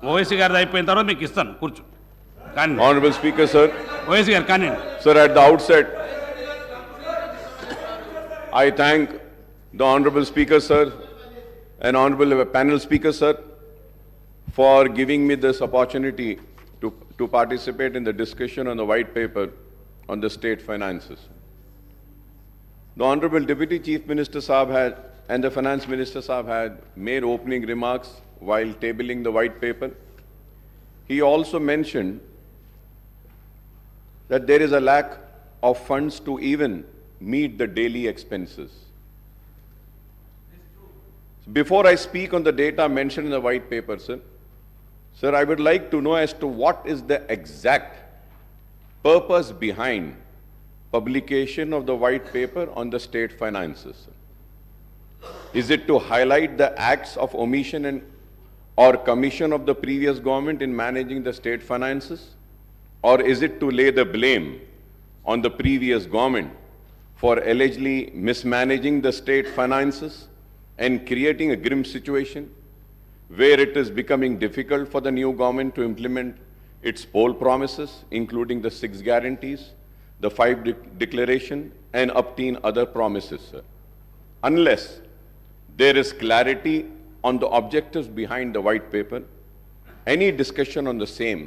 ఓవైసీ గారిది అయిపోయిన తర్వాత మీకు ఇస్తాను, కూర్చో. కానీ Honorable Speaker, sir. ఓవైసీ గారు కానీ Sir, at the outset, I thank the Honorable Speaker, sir, and Honorable Panel Speaker, sir, for giving me this opportunity to participate in the discussion on the white paper on the state finances. The Honorable Deputy Chief Minister Saab had, and the Finance Minister Saab had made opening remarks while tabling the white paper. He also mentioned that there is a lack of funds to even meet the daily expenses. Before I speak on the data mentioned in the white paper, sir, I would like to know as to what is the exact purpose behind publication of the white paper on the state finances. Is it to highlight the acts of omission and or commission of the previous government in managing the state finances? Or is it to lay the blame on the previous government for allegedly mismanaging the state finances and creating a grim situation where it is becoming difficult for the new government to implement its poll promises, including the 6 guarantees, the 5 declaration, and obtain other promises, sir? Unless there is clarity on the objectives behind the white paper, any discussion on the same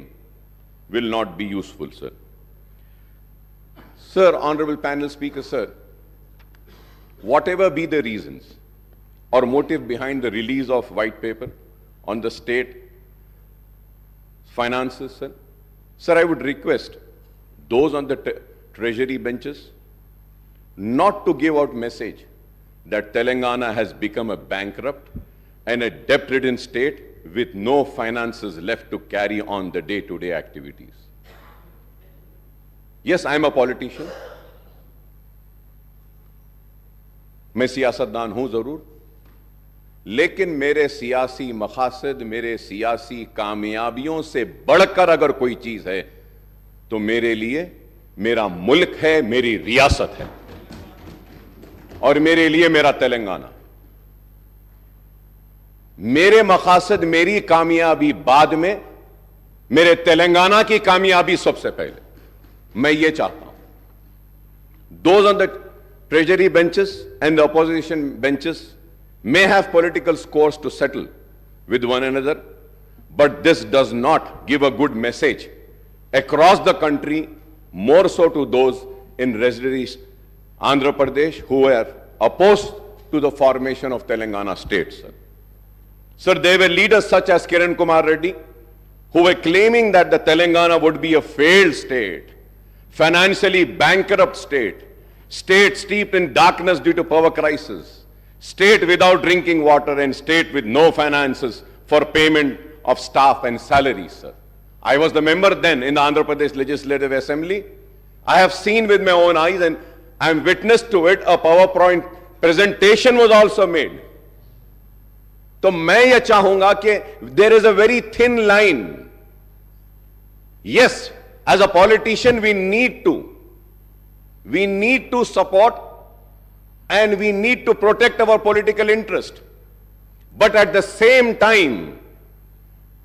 will not be useful, sir. Sir, Honorable Panel Speaker, sir, whatever be the reasons or motive behind the release of white paper on the state finances, sir, I would request those on the treasury benches not to give out message that Telangana has become a bankrupt and a debt-ridden state with no finances left to carry on the day-to-day activities. Yes, I am a politician. मैं सियासतदान हूं जरूर, लेकिन मेरे सियासी मकासद, मेरे सियासी कामयाबियों से बढ़कर अगर कोई चीज है तो मेरे लिए मेरा मुल्क है, मेरी रियासत है और मेरे लिए मेरा तेलंगाना। मेरे मकासद, मेरी कामयाबी बाद में, मेरे तेलंगाना की कामयाबी सबसे पहले। मैं ये चाहता हूं those on the treasury benches and the opposition benches may have political scores to settle with one another, but this does not give a good message across the country, more so to those in residencies Andhra Pradesh who were opposed to the formation of Telangana state, sir. Sir, there were leaders such as Kiran Kumar Reddy who were claiming that the Telangana would be a failed state, financially bankrupt state, state steeped in darkness due to power crisis, state without drinking water, and state with no finances for payment of staff and salaries, sir. I was the member then in the Andhra Pradesh Legislative Assembly. I have seen with my own eyes and I am witness to it. A PowerPoint presentation was also made. तो मैं यह चाहूंगा कि there is a very thin line. Yes, as a politician we need to support and we need to protect our political interest. But at the same time,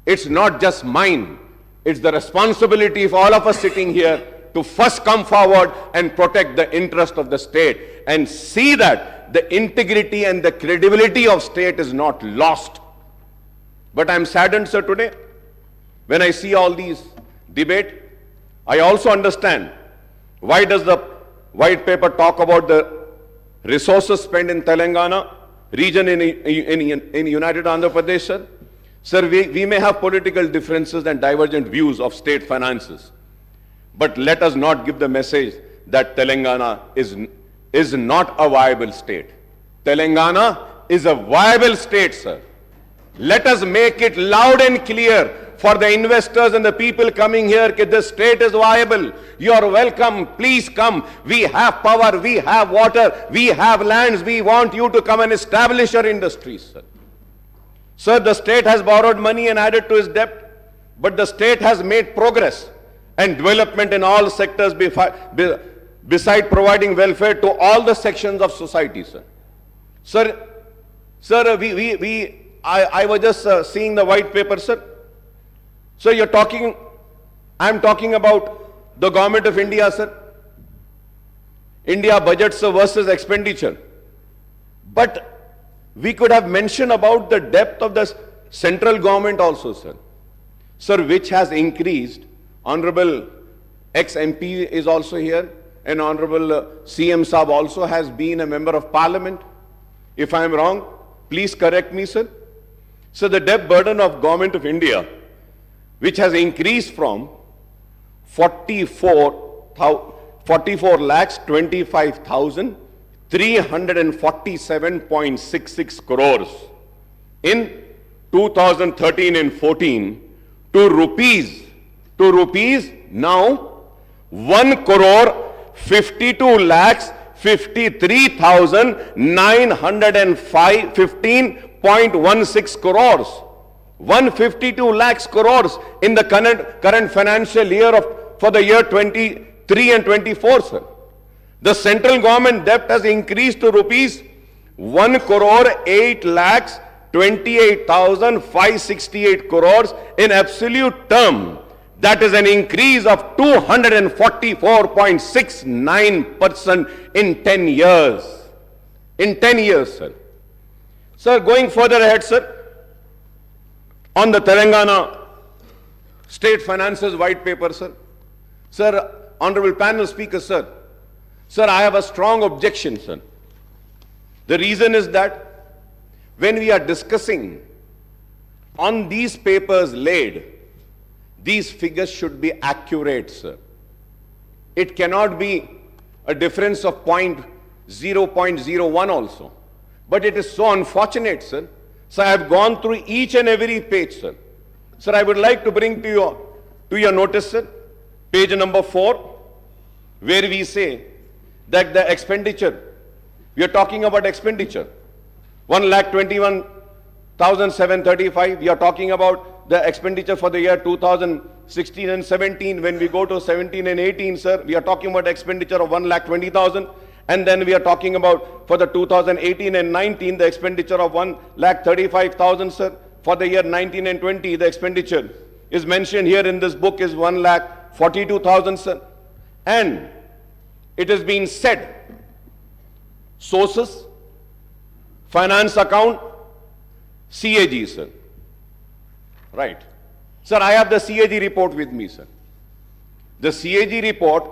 it's not just mine, it's the responsibility of all of us sitting here to first come forward and protect the interest of the state and see that the integrity and the credibility of state is not lost. But I'm saddened, sir, today when I see all these debate. I also understand why does the white paper talk about the resources spent in Telangana region in United Andhra Pradesh, sir. Sir, we may have political differences and divergent views of state finances, but let us not give the message that Telangana is not a viable state. Telangana is a viable state, sir. Let us make it loud and clear for the investors and the people coming here that this state is viable. You are welcome. Please come. We have power. We have water. We have lands. We want you to come and establish your industries, sir. Sir, the state has borrowed money and added to its debt, but the state has made progress and development in all sectors beside providing welfare to all the sections of society, sir. Sir, I was just seeing the white paper, sir. So I'm talking about the government of India, sir. India budgets versus expenditure. But we could have mentioned about the depth of the central government also, sir. Sir, which has increased. Honorable ex-MP is also here, and Honorable CM Saab also has been a member of parliament. If I am wrong, please correct me, sir. So the debt burden of government of India, which has increased from 44 lakhs 25,347.66 crores in 2013 and 14 to rupees now 1 crore 52 lakhs 53,915.16 crores. 152 lakhs crores in the current financial year for the year 23 and 24, sir. The central government debt has increased to rupees 1 crore 8 lakhs 28,568 crores in absolute term. That is an increase of 244.69% in 10 years. In 10 years, sir. Sir, going further ahead, sir, on the Telangana State Finances White Paper, sir. Sir, Honorable Panel Speaker, sir. Sir, I have a strong objection, sir. The reason is that when we are discussing on these papers laid, these figures should be accurate, sir. It cannot be a difference of 0.01 also. But it is so unfortunate, sir. So I have gone through each and every page, sir. Sir, I would like to bring to your notice, sir, page number 4, where we say that the expenditure, we are talking about expenditure, 1,21,735. We are talking about the expenditure for the year 2016 and 17. When we go to 17 and 18, sir, we are talking about expenditure of 1,20,000. And then we are talking about for the 2018 and 19, the expenditure of 1,35,000, sir. For the year 19 and 20, the expenditure is mentioned here in this book is 1,42,000, sir. And it has been said, sources, finance account, CAG, sir. Right. Sir, I have the CAG report with me, sir. The CAG report,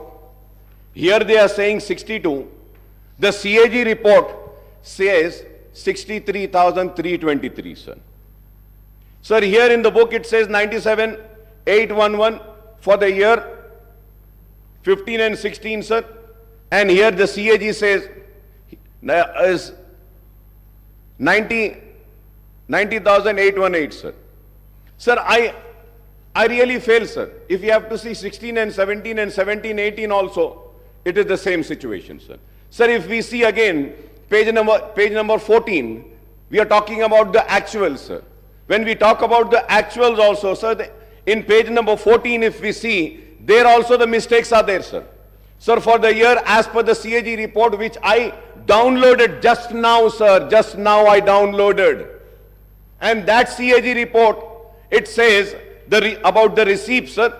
here they are saying 62. The CAG report says 63,323, sir. Sir, here in the book it says 97,811 for the year 15 and 16, sir. And here the CAG says is 90,818, sir. Sir, I really fail, sir. If you have to see 16 and 17 and 17, 18 also, it is the same situation, sir. Sir, if we see again page number 14, we are talking about the actuals, sir. When we talk about the actuals also, sir, in page number 14, if we see, there also the mistakes are there, sir. Sir, for the year as per the CAG report, which I downloaded just now, sir, just now I downloaded. And that CAG report, it says about the receipts, sir.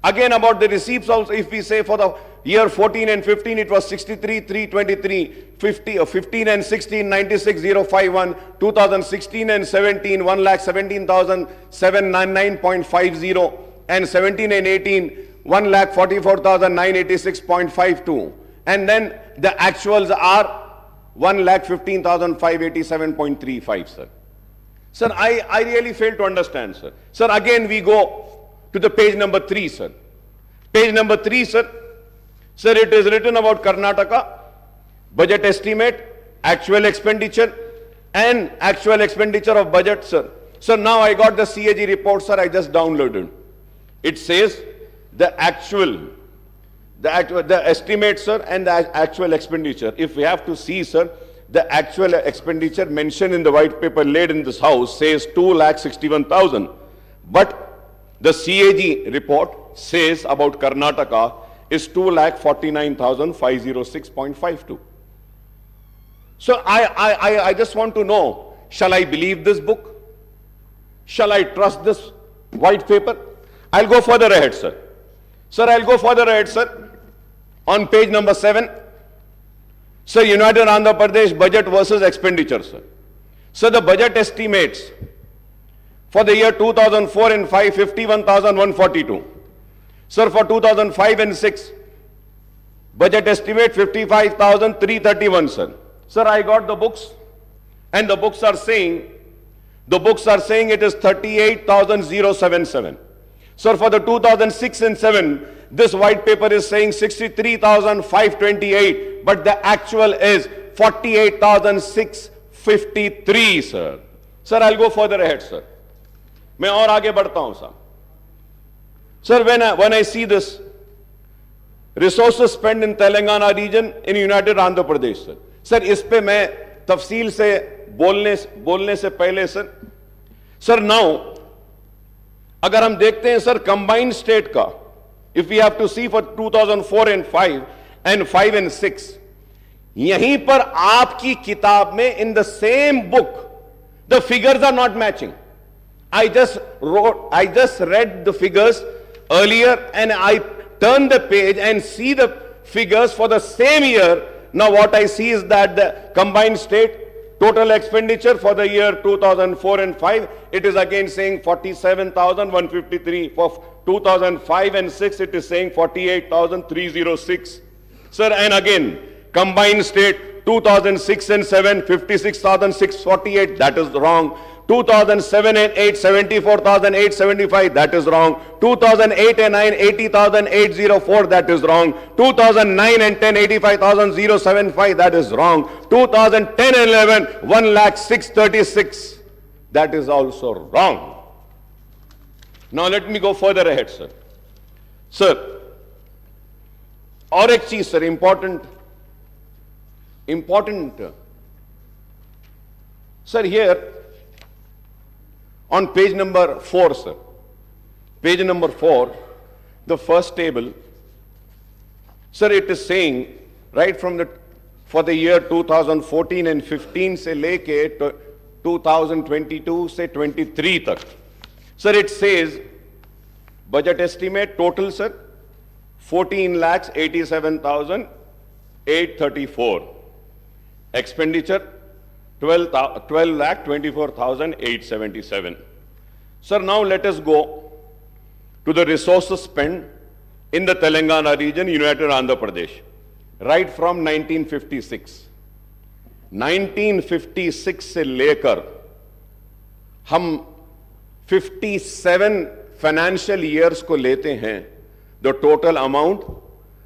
Again about the receipts also, if we say for the year 14 and 15, it was 63,323, 15 and 16, 96,051, 2016 and 17, 1,17,799.50, and 17 and 18, 1,44,986.52. And then the actuals are 1,15,587.35, sir. Sir, I really fail to understand, sir. Sir, again we go to the page number 3, sir. Page number 3, sir. Sir, it is written about Karnataka, budget estimate, actual expenditure, and actual expenditure of budget, sir. Sir, now I got the CAG report, sir, I just downloaded. It says the estimate, sir, and the actual expenditure. If we have to see, sir, the actual expenditure mentioned in the white paper laid in this house says 2,61,000. But the CAG report says about Karnataka is 2,49,506.52. So I just want to know, shall I believe this book? Shall I trust this white paper? I'll go further ahead, sir. Sir, I'll go further ahead, sir. On page number 7, sir, United Andhra Pradesh budget versus expenditure, sir. So the budget estimates for the year 2004 and 5, 51,142. Sir, for 2005 and 6, budget estimate 55,331, sir. Sir, I got the books, and the books are saying it is 38,077. Sir, for the 2006 and 7, this white paper is saying 63,528, but the actual is 48,653, sir. Sir, I'll go further ahead, sir. मैं और आगे बढ़ता हूं साहब. Sir, when I see this resources spent in Telangana region in United Andhra Pradesh, sir. Sir, इस पे मैं तफसील से बोलने से पहले सर now अगर हम देखते हैं सर combined state का, if we have to see for 2004 and 5 and 5 and 6, यहीं पर आपकी किताब में in the same book the figures are not matching. I just read the figures earlier and I turn the page and see the figures for the same year. Now what I see is that the combined state total expenditure for the year 2004 and 5, it is again saying 47,153. For 2005 and 6, it is saying 48,306. Sir, and again, combined state 2006 and 7, 56,648, that is wrong. 2007 and 8, 74,875, that is wrong. 2008 and 9, 80,804, that is wrong. 2009 and 10, 85,075, that is wrong. 2010 and 11, 1,06,636, that is also wrong. Now let me go further ahead, sir. Sir, और एक चीज sir important, sir, here on page number 4, sir. Page number 4, the first table, sir, it is saying right from for the year 2014 and 15 se leke 2022 se 23 tak. Sir, it says budget estimate total, sir, 14,87,834. Expenditure 12,24,877. Sir, now let us go to the resources spent in the Telangana region, United Andhra Pradesh, right from 1956. 1956 से लेकर हम 57 financial years को लेते हैं. The total amount,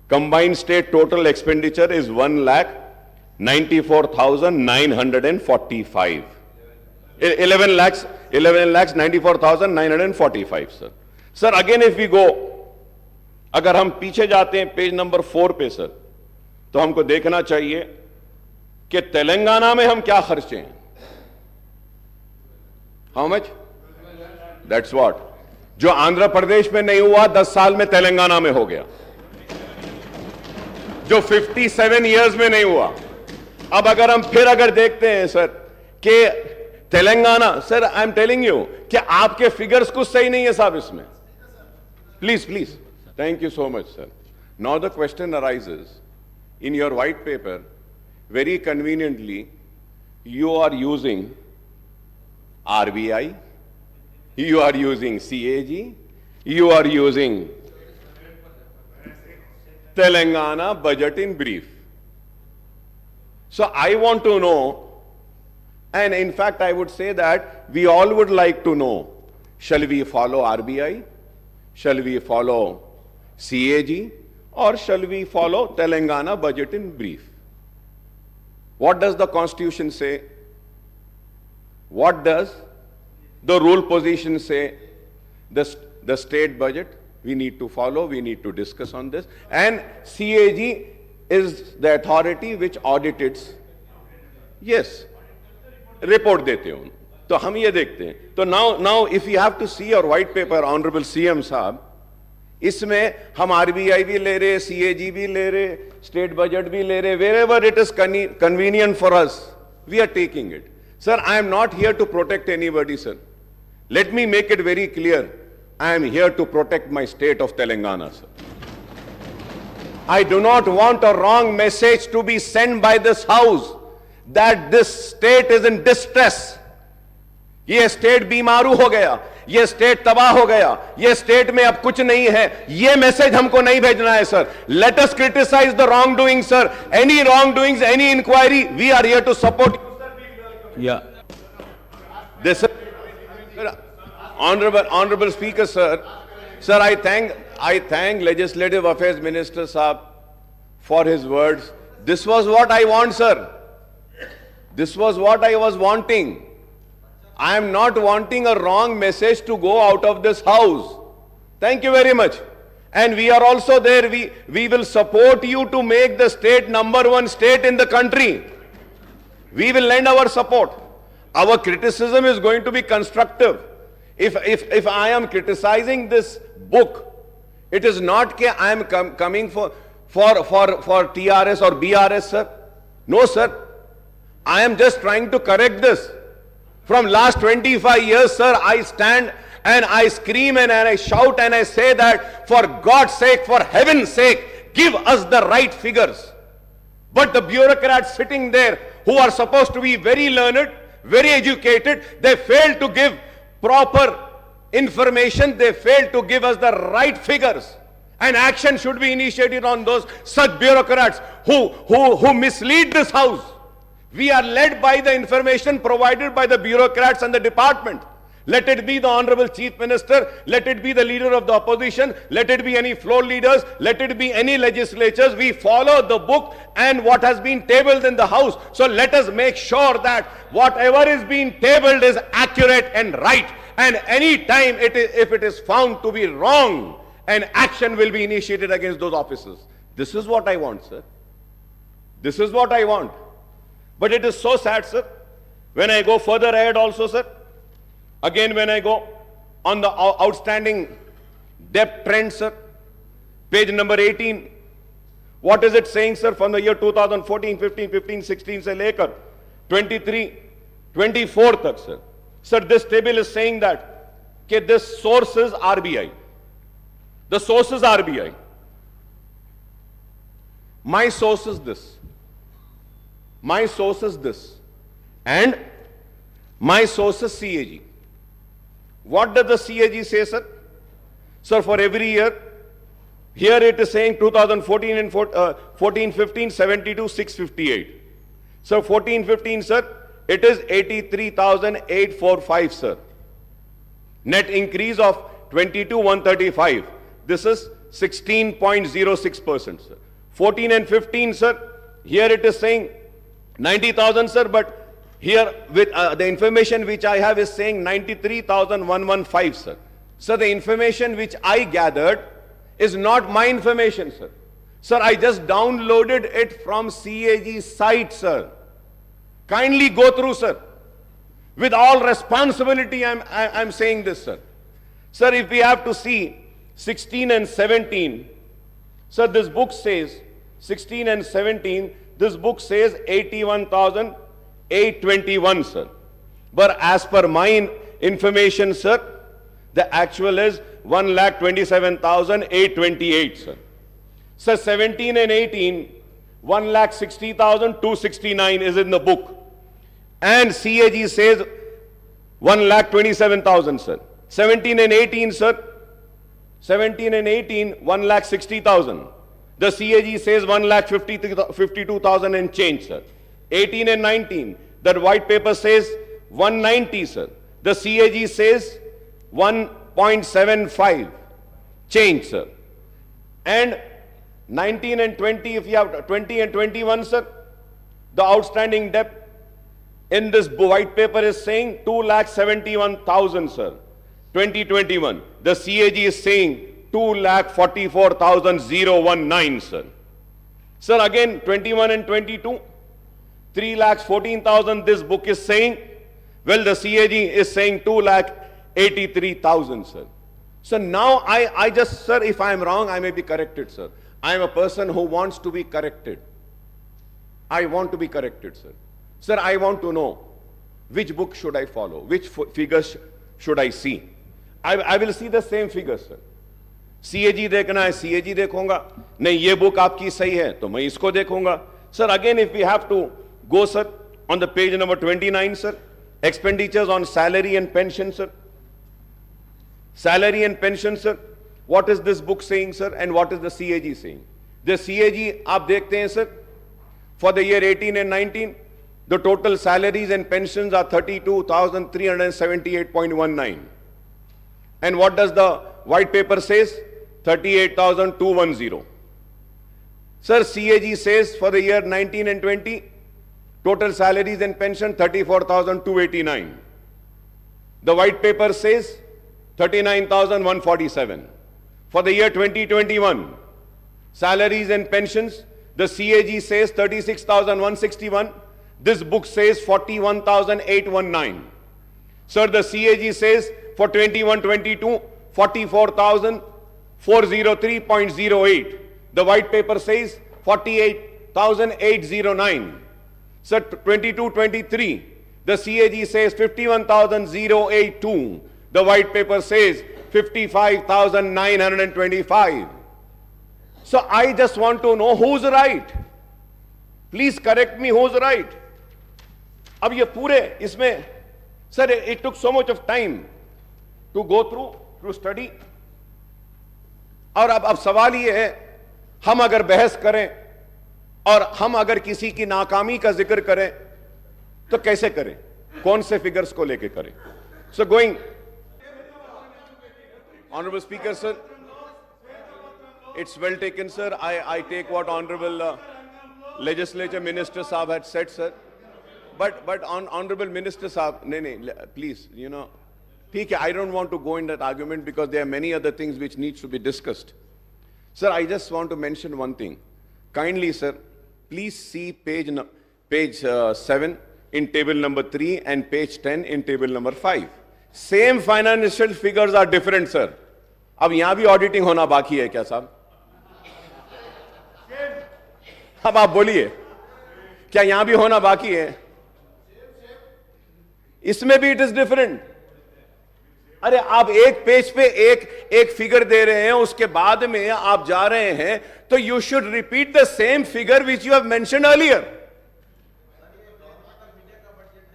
combined state total expenditure is 1,94,945. 11,94,945, sir. Sir, again if we go, अगर हम पीछे जाते हैं पेज नंबर 4 पे सर, तो हमको देखना चाहिए कि तेलंगाना में हम क्या खर्चे हैं. How much? That's what. जो आंध्र प्रदेश में नहीं हुआ 10 साल में तेलंगाना में हो गया. जो 57 इयर्स में नहीं हुआ. अब अगर हम फिर देखते हैं सर कि Telangana, sir I am telling you कि आपके फिगर्स कुछ सही नहीं है साहब इसमें. Please, thank you so much, sir. Now the question arises, in your white paper, very conveniently, you are using RBI, you are using CAG, you are using Telangana budget in brief. So I want to know, and in fact I would say that we all would like to know, shall we follow RBI? Shall we follow CAG, or shall we follow Telangana budget in brief? What does the Constitution say? What does the rule position say? The state budget, we need to follow, we need to discuss on this. And CAG is the authority which audits. Yes, report देते हैं. तो हम ये देखते हैं. तो now if you have to see your white paper, Honorable CM साहब, इसमें हम RBI भी ले रहे, CAG भी ले रहे, स्टेट बजट भी ले रहे, wherever it is convenient for us, we are taking it. Sir, I am not here to protect anybody, sir. Let me make it very clear. I am here to protect my state of Telangana, sir. I do not want a wrong message to be sent by this house that this state is in distress. ये state बीमारू हो गया, ये state तबाह हो गया, ये state में अब कुछ नहीं है, ये मैसेज हमको नहीं भेजना है sir. Let us criticize the wrongdoing, sir. Any wrongdoings, any inquiry, we are here to support you. Yeah. This honorable speaker, sir. Sir, I thank Legislative Affairs Minister Saab for his words. This was what I want, sir. This was what I was wanting. I am not wanting a wrong message to go out of this house. Thank you very much. And we are also there. We will support you to make the state #1 state in the country. We will lend our support. Our criticism is going to be constructive. If I am criticizing this book, it is not that I am coming for TRS or BRS, sir. No, sir. I am just trying to correct this. From last 25 years, sir, I stand and I scream and I shout and I say that for God's sake, for heaven's sake, give us the right figures. But the bureaucrats sitting there who are supposed to be very learned, very educated, they fail to give proper information. They fail to give us the right figures. And action should be initiated on those such bureaucrats who mislead this house. We are led by the information provided by the bureaucrats and the department. Let it be the Honorable Chief Minister, let it be the leader of the opposition, let it be any floor leaders, let it be any legislatures. We follow the book and what has been tabled in the house. So let us make sure that whatever is being tabled is accurate and right. And any time if it is found to be wrong, an action will be initiated against those officers. This is what I want, sir. This is what I want. But it is so sad, sir. When I go further ahead also, sir, again when I go on the outstanding debt trend, sir, page number 18, what is it saying, sir, from the year 2014, 15, 15, 16 se lekar 23, 24 tak, sir. Sir, this table is saying that this source is RBI. The source is RBI. My source is this. My source is this. And my source is CAG. What does the CAG say, sir? Sir, for every year, here it is saying 2014 and 14-15, 72, 658. So 14-15, sir, it is 83,845, sir. Net increase of 22,135. This is 16.06%, sir. 14 and 15, sir, here it is saying 90,000, sir, but here with the information which I have is saying 93,115, sir. So the information which I gathered is not my information, sir. Sir, I just downloaded it from CAG site, sir. Kindly go through, sir. With all responsibility, I'm saying this, sir. Sir, if we have to see 16 and 17, sir, this book says 16 and 17, this book says 81,821, sir. But as per my information, sir, the actual is 1,27,828, sir. Sir, 17 and 18, 1,60,269 is in the book. And CAG says 1,27,000, sir. 17 and 18, sir. 17 and 18, 1,60,000. The CAG says 1,52,000 and change, sir. 18 and 19, that white paper says 190, sir. The CAG says 1.75 change, sir. And 19 and 20, if you have 20 and 21, sir, the outstanding debt in this white paper is saying 2,71,000, sir. 2021. The CAG is saying 2,44,019, sir. Sir, again 21 and 22, 3,14,000 this book is saying. Well, the CAG is saying 2,83,000, sir. So now I just, sir, if I am wrong, I may be corrected, sir. I am a person who wants to be corrected. I want to be corrected, sir. Sir, I want to know which book should I follow, which figures should I see. I will see the same figures, sir. CAG देखना है, CAG देखूंगा. नहीं, ये book आपकी सही है, तो मैं इसको देखूंगा. Sir, again, if we have to go, sir, on the page number 29, sir, expenditures on salary and pension, sir. Salary and pension, sir. What is this book saying, sir, and what is the CAG saying? The CAG, आप देखते हैं, sir, for the year 18 and 19, the total salaries and pensions are 32,378.19. And what does the white paper says? 38,210. Sir, CAG says for the year 19 and 20, total salaries and pension 34,289. The white paper says 39,147. For the year 2021, salaries and pensions, the CAG says 36,161. This book says 41,819. Sir, the CAG says for 21-22, 44,403.08. The white paper says 48,809. Sir, 22-23, the CAG says 51,082. The white paper says 55,925. So I just want to know who's right. Please correct me, who's right. अब ये पूरे इसमें, sir, it took so much of time to go through study. और अब सवाल ये है, हम अगर बहस करें और हम अगर किसी की नाकामी का जिक्र करें तो कैसे करें, कौन से फिगर्स को लेके करें? So going, Honorable Speaker, sir, it's well taken, sir. I take what Honorable Legislature Minister Saab had said, sir. But Honorable Minister Saab, please, ठीक है, I don't want to go in that argument because there are many other things which needs to be discussed. Sir, I just want to mention one thing. Kindly, sir, please see page 7 in table number 3 and page 10 in table number 5. Same financial figures are different, sir. अब यहां भी auditing होना बाकी है क्या साहब? अब आप बोलिए, क्या यहां भी होना बाकी है? इसमें भी it is different. अरे आप एक पेज पे एक फिगर दे रहे हैं, उसके बाद में आप जा रहे हैं, तो you should repeat the same figure which you have mentioned earlier.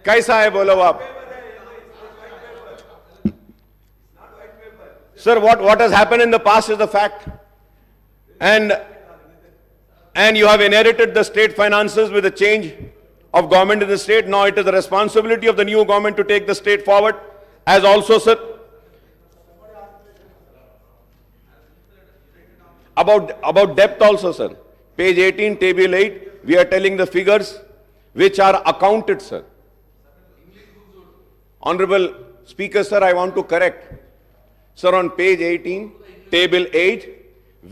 कैसा है बोलो आप? Sir, what has happened in the past is the fact. And you have inherited the state finances with a change of government in the state. Now it is the responsibility of the new government to take the state forward. As also, sir, about depth also, sir. Page 18, table 8, we are telling the figures which are accounted, sir. Honorable Speaker, sir, I want to correct. Sir, on page 18, table 8,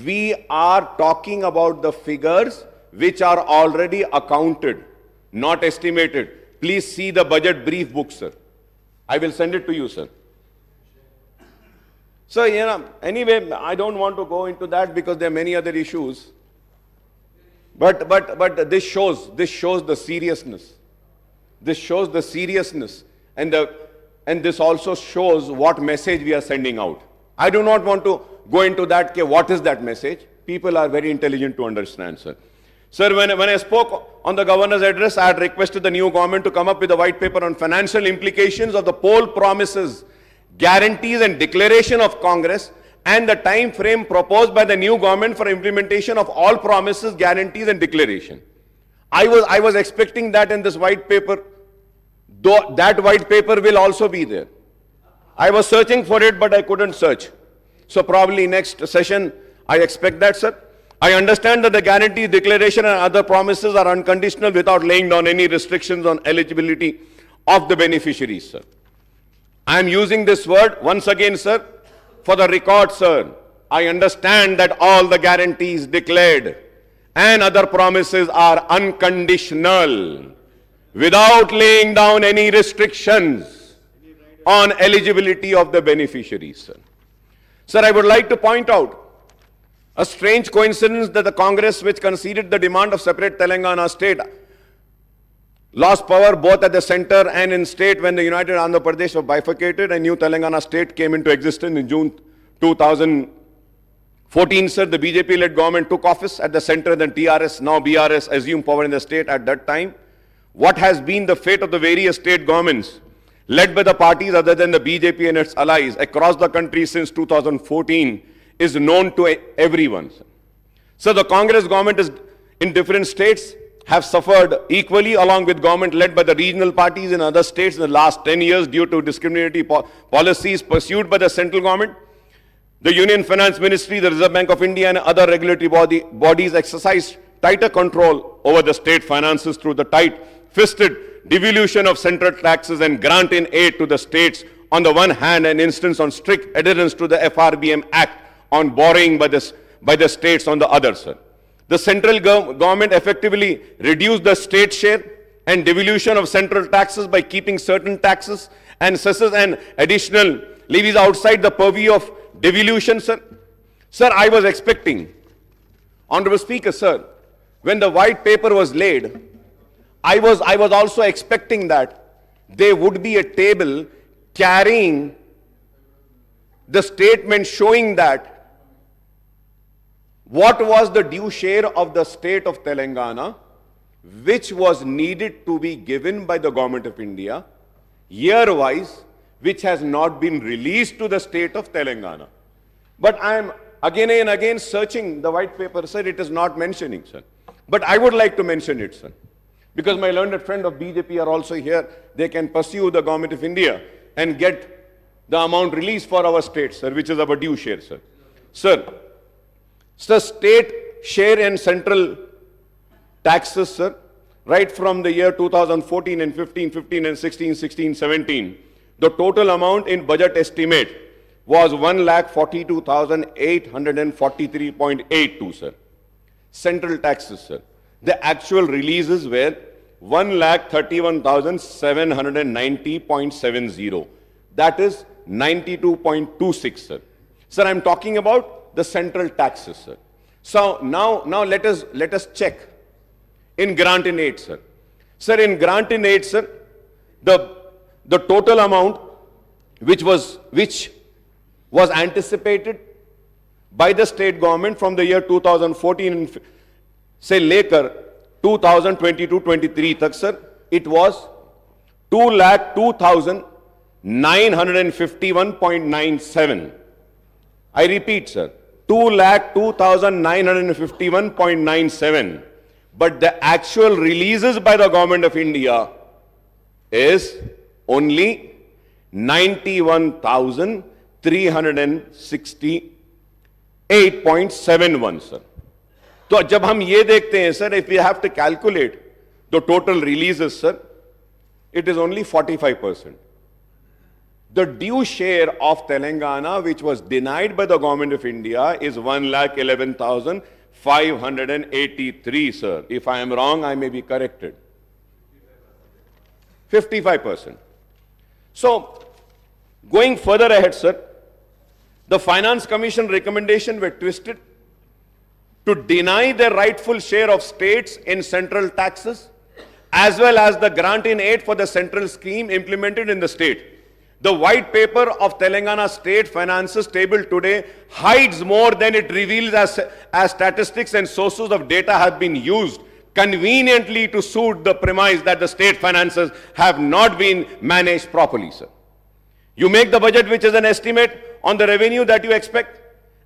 we are talking about the figures which are already accounted, not estimated. Please see the budget brief book, sir. I will send it to you, sir. So, anyway, I don't want to go into that because there are many other issues. But this shows the seriousness. This shows the seriousness. And this also shows what message we are sending out. I do not want to go into that, what is that message? People are very intelligent to understand, sir. Sir, when I spoke on the governor's address, I had requested the new government to come up with a white paper on financial implications of the poll promises, guarantees and declaration of Congress and the time frame proposed by the new government for implementation of all promises, guarantees and declaration. I was expecting that in this white paper, though that white paper will also be there. I was searching for it, but I couldn't search. So probably next session, I expect that, sir. I understand that the guarantee, declaration and other promises are unconditional without laying down any restrictions on eligibility of the beneficiaries, sir. I am using this word once again, sir, for the record, sir. I understand that all the guarantees declared and other promises are unconditional without laying down any restrictions on eligibility of the beneficiaries, sir. Sir, I would like to point out a strange coincidence that the Congress which conceded the demand of separate Telangana state lost power both at the center and in state when the United Andhra Pradesh was bifurcated and new Telangana state came into existence in June 2014, sir. The BJP-led government took office at the center, then TRS, now BRS, assumed power in the state at that time. What has been the fate of the various state governments led by the parties other than the BJP and its allies across the country since 2014 is known to everyone, sir. So the Congress government is in different states have suffered equally along with government led by the regional parties in other states in the last 10 years due to discriminatory policies pursued by the central government. The Union Finance Ministry, the Reserve Bank of India and other regulatory bodies exercise tighter control over the state finances through the tight-fisted devolution of central taxes and grant in aid to the states on the one hand and instance on strict adherence to the FRBM Act on borrowing by the states on the other, sir. The central government effectively reduced the state share and devolution of central taxes by keeping certain taxes and cesses and additional levies outside the purview of devolution, sir. Sir, I was expecting, Honorable Speaker, sir, when the white paper was laid, I was also expecting that there would be a table carrying the statement showing that what was the due share of the state of Telangana, which was needed to be given by the government of India, year-wise, which has not been released to the state of Telangana. But I am again and again searching the white paper, sir, it is not mentioning, sir. But I would like to mention it, sir. Because my learned friend of BJP are also here, they can pursue the government of India and get the amount released for our state, sir, which is our due share, sir. Sir, state share and central taxes, sir, right from the year 2014 and 15 and 16, 17, the total amount in budget estimate was 1,42,843.82, sir. Central taxes, sir. The actual releases were 1,31,790.70. That is 92.26, sir. Sir, I'm talking about the central taxes, sir. So now let us check in grant in aid, sir. Sir, in grant in aid, sir, the total amount which was anticipated by the state government from the year 2014 and say later 2022-23 tak, sir, it was 2,02,951.97. I repeat, sir, 2,02,951.97. But the actual releases by the government of India is only 91,368.71, sir. So, जब हम ये देखते हैं, sir, if we have to calculate the total releases, sir, it is only 45%. The due share of Telangana, which was denied by the government of India, is 1,11,583, sir. If I am wrong, I may be corrected. 55%. So, going further ahead, sir, the Finance Commission recommendation were twisted to deny the rightful share of states in central taxes, as well as the grant in aid for the central scheme implemented in the state. The white paper of Telangana state finances table today hides more than it reveals as statistics and sources of data have been used conveniently to suit the premise that the state finances have not been managed properly, sir. You make the budget, which is an estimate on the revenue that you expect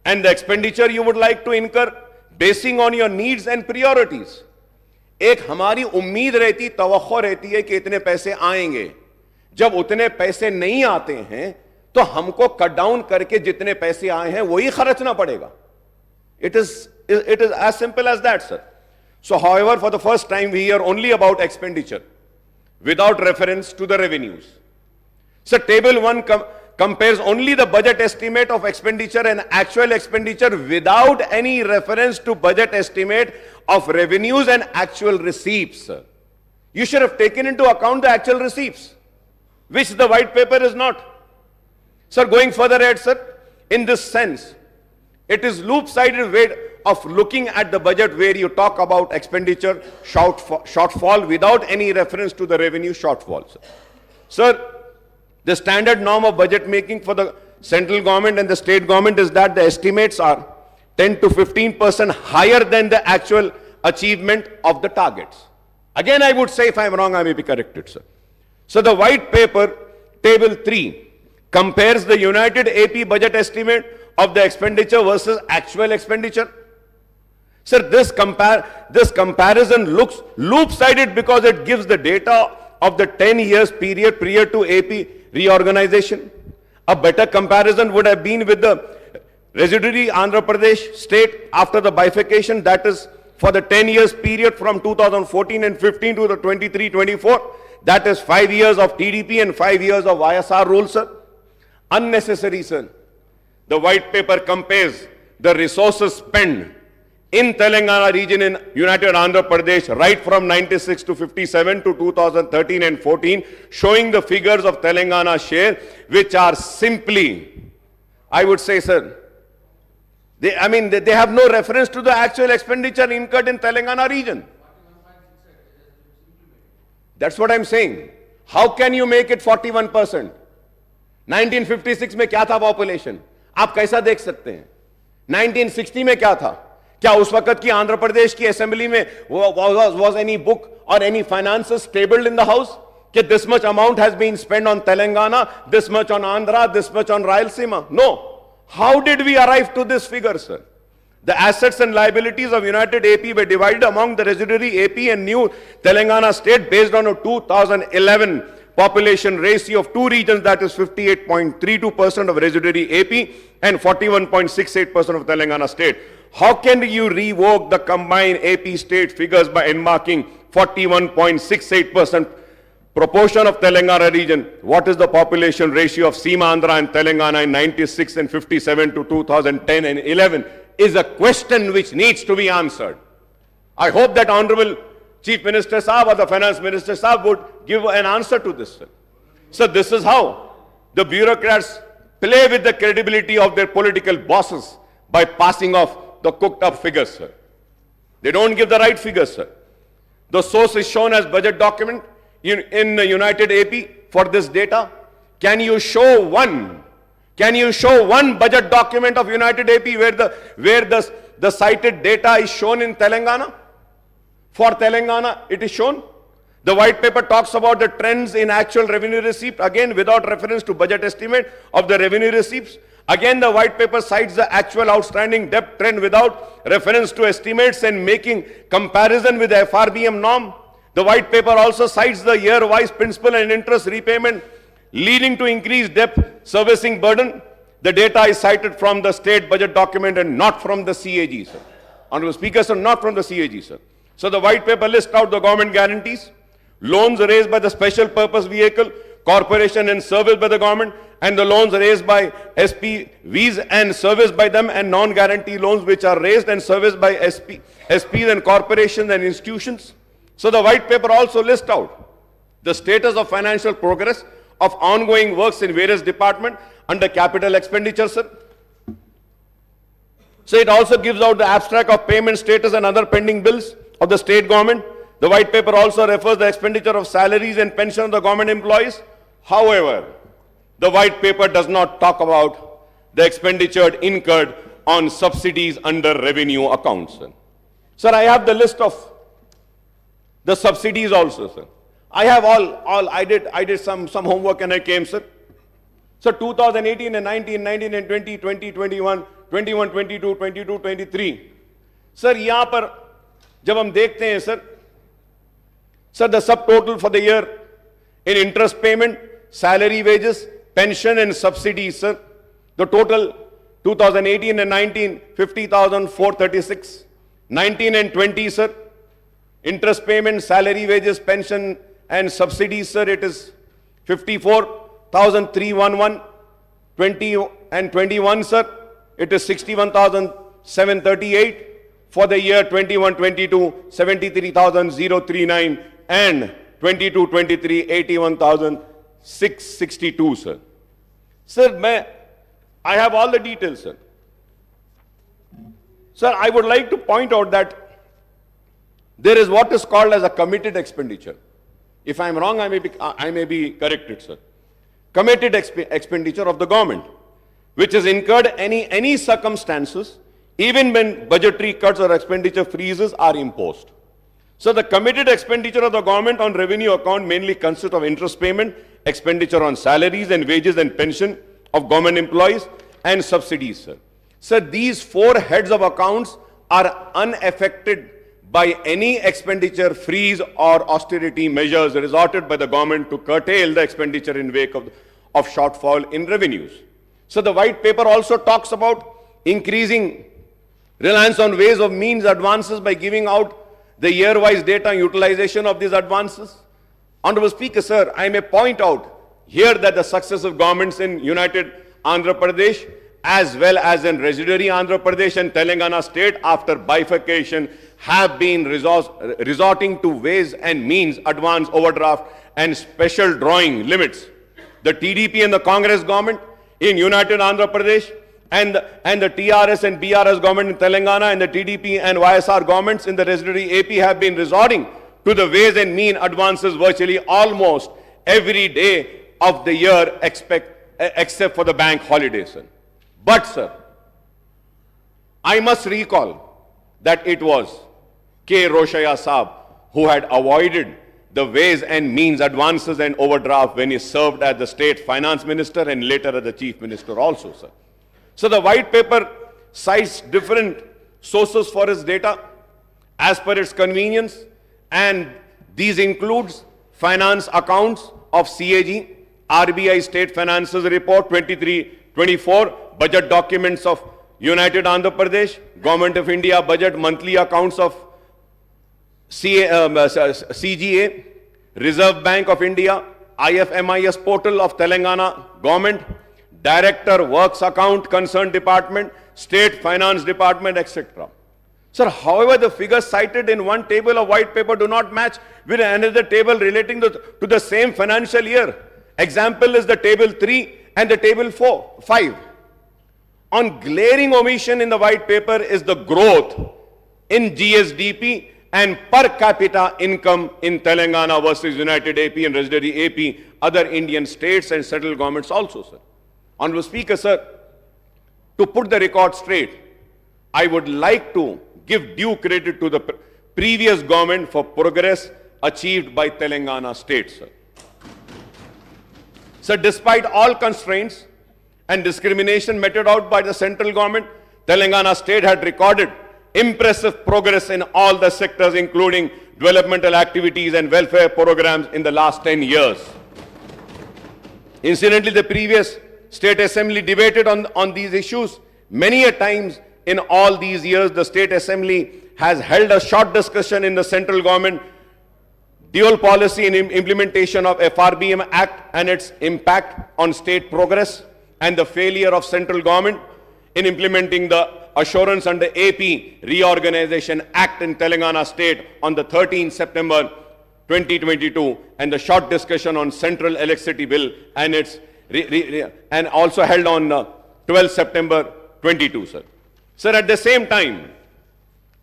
and the expenditure you would like to incur basing on your needs and priorities. एक हमारी उम्मीद रहती, तवक्को रहती है कि इतने पैसे आएंगे. जब उतने पैसे नहीं आते हैं तो हमको कट डाउन करके जितने पैसे आए हैं वही खर्चना पड़ेगा. It is as simple as that, sir. So, however, for the first time we hear only about expenditure without reference to the revenues. So, table 1 compares only the budget estimate of expenditure and actual expenditure without any reference to budget estimate of revenues and actual receipts, sir. You should have taken into account the actual receipts, which the white paper is not. Sir, going further ahead, sir, in this sense, it is loop-sided of looking at the budget where you talk about expenditure shortfall without any reference to the revenue shortfall, sir. Sir, the standard norm of budget making for the central government and the state government is that the estimates are 10 to 15% higher than the actual achievement of the targets. Again, I would say if I am wrong, I may be corrected, sir. So the white paper, table 3, compares the United AP budget estimate of the expenditure versus actual expenditure. Sir, this comparison looks loop-sided because it gives the data of the 10 years period prior to AP reorganization. A better comparison would have been with the residuary Andhra Pradesh state after the bifurcation, that is for the 10 years period from 2014 and 15 to the 23-24, that is 5 years of TDP and 5 years of YSR rule, sir. Unnecessary, sir. The white paper compares the resources spent in Telangana region in United Andhra Pradesh right from 96 to 57 to 2013 and 14, showing the figures of Telangana share, which are simply, I would say, sir, they have no reference to the actual expenditure incurred in Telangana region. That's what I'm saying. How can you make it 41%? 1956 में क्या था population? आप कैसा देख सकते हैं? 1960 में क्या था? क्या उस वक्त की आंध्र प्रदेश की असेंबली में was any book or any finances tabled in the house? That this much amount has been spent on Telangana, this much on Andhra, this much on Rayalaseema? No. How did we arrive to this figure, sir? The assets and liabilities of United AP were divided among the residuary AP and new Telangana state based on a 2011 population ratio of two regions, that is 58.32% of residuary AP and 41.68% of Telangana state. How can you revoke the combined AP state figures by enmarking 41.68% proportion of Telangana region? What is the population ratio of Seema Andhra and Telangana in 96 and 57 to 2010 and 11 is a question which needs to be answered. I hope that Honorable Chief Minister Saab or the Finance Minister Saab would give an answer to this, sir. So this is how the bureaucrats play with the credibility of their political bosses by passing off the cooked up figures, sir. They don't give the right figures, sir. The source is shown as budget document in the United AP for this data. Can you show one budget document of United AP where the cited data is shown in Telangana? For Telangana, it is shown. The white paper talks about the trends in actual revenue receipt, again without reference to budget estimate of the revenue receipts. Again, the white paper cites the actual outstanding debt trend without reference to estimates and making comparison with the FRBM norm. The white paper also cites the year-wise principal and interest repayment leading to increased debt servicing burden. The data is cited from the state budget document and not from the CAG, sir. Honorable Speaker, sir, not from the CAG, sir. So the white paper lists out the government guarantees, loans raised by the special purpose vehicle, corporation and serviced by the government, and the loans raised by SPVs and serviced by them, and non-guarantee loans which are raised and serviced by SPs and corporations and institutions. So the white paper also lists out the status of financial progress of ongoing works in various departments under capital expenditure, sir. So it also gives out the abstract of payment status and other pending bills of the state government. The white paper also refers the expenditure of salaries and pension of the government employees. However, the white paper does not talk about the expenditure incurred on subsidies under revenue accounts, sir. Sir, I have the list of the subsidies also, sir. I have I did some homework and I came, sir. So 2018 and 19 and 20, 21, 22, 23. Sir, यहाँ पर जब हम देखते हैं, sir, the subtotal for the year in interest payment, salary, wages, pension and subsidies, sir, the total 2018 and 19, 50,436. 19 and 20, sir, interest payment, salary, wages, pension and subsidies, sir, it is 54,311. 20 and 21, sir, it is 61,738. For the year 21-22, 73,039, and 22-23, 81,662, sir. Sir, I have all the details, sir. Sir, I would like to point out that there is what is called as a committed expenditure. If I am wrong, I may be corrected, sir. Committed expenditure of the government, which is incurred any circumstances, even when budgetary cuts or expenditure freezes are imposed. So the committed expenditure of the government on revenue account mainly consists of interest payment, expenditure on salaries and wages and pension of government employees, and subsidies, sir. Sir, these four heads of accounts are unaffected by any expenditure freeze or austerity measures resorted by the government to curtail the expenditure in wake of shortfall in revenues. So the white paper also talks about increasing reliance on ways of means advances by giving out the year-wise data on utilization of these advances. Honorable Speaker, sir, I may point out here that the successive governments in United Andhra Pradesh as well as in residuary Andhra Pradesh and Telangana state after bifurcation have been resorting to ways and means advance overdraft and special drawing limits. The TDP and the Congress government in United Andhra Pradesh and the TRS and BRS government in Telangana and the TDP and YSR governments in the residuary AP have been resorting to the ways and mean advances virtually almost every day of the year except for the bank holidays, sir. But, sir, I must recall that it was K. Roshaya Saab who had avoided the ways and means advances and overdraft when he served as the state finance minister and later as the chief minister also, sir. So the white paper cites different sources for its data as per its convenience, and these includes finance accounts of CAG, RBI State Finances Report 23-24, budget documents of United Andhra Pradesh, Government of India budget monthly accounts of CGA, Reserve Bank of India, IFMIS portal of Telangana government, Director Works Account Concerned Department, State Finance Department, etc. Sir, however, the figures cited in one table of white paper do not match with another table relating to the same financial year. Example is the table 3 and the table 5. On glaring omission in the white paper is the growth in GSDP and per capita income in Telangana versus United AP and residuary AP, other Indian states and central governments also, sir. Honorable Speaker, sir, to put the record straight, I would like to give due credit to the previous government for progress achieved by Telangana state, sir. So despite all constraints and discrimination meted out by the central government, Telangana state had recorded impressive progress in all the sectors, including developmental activities and welfare programs in the last 10 years. Incidentally, the previous State Assembly debated on these issues many a times in all these years. The State Assembly has held a short discussion in the central government dual policy and implementation of FRBM Act and its impact on state progress and the failure of central government in implementing the Assurance under AP Reorganization Act in Telangana state on the 13th September 2022 and the short discussion on Central Electricity Bill and its and also held on 12th September 22, sir. Sir, at the same time,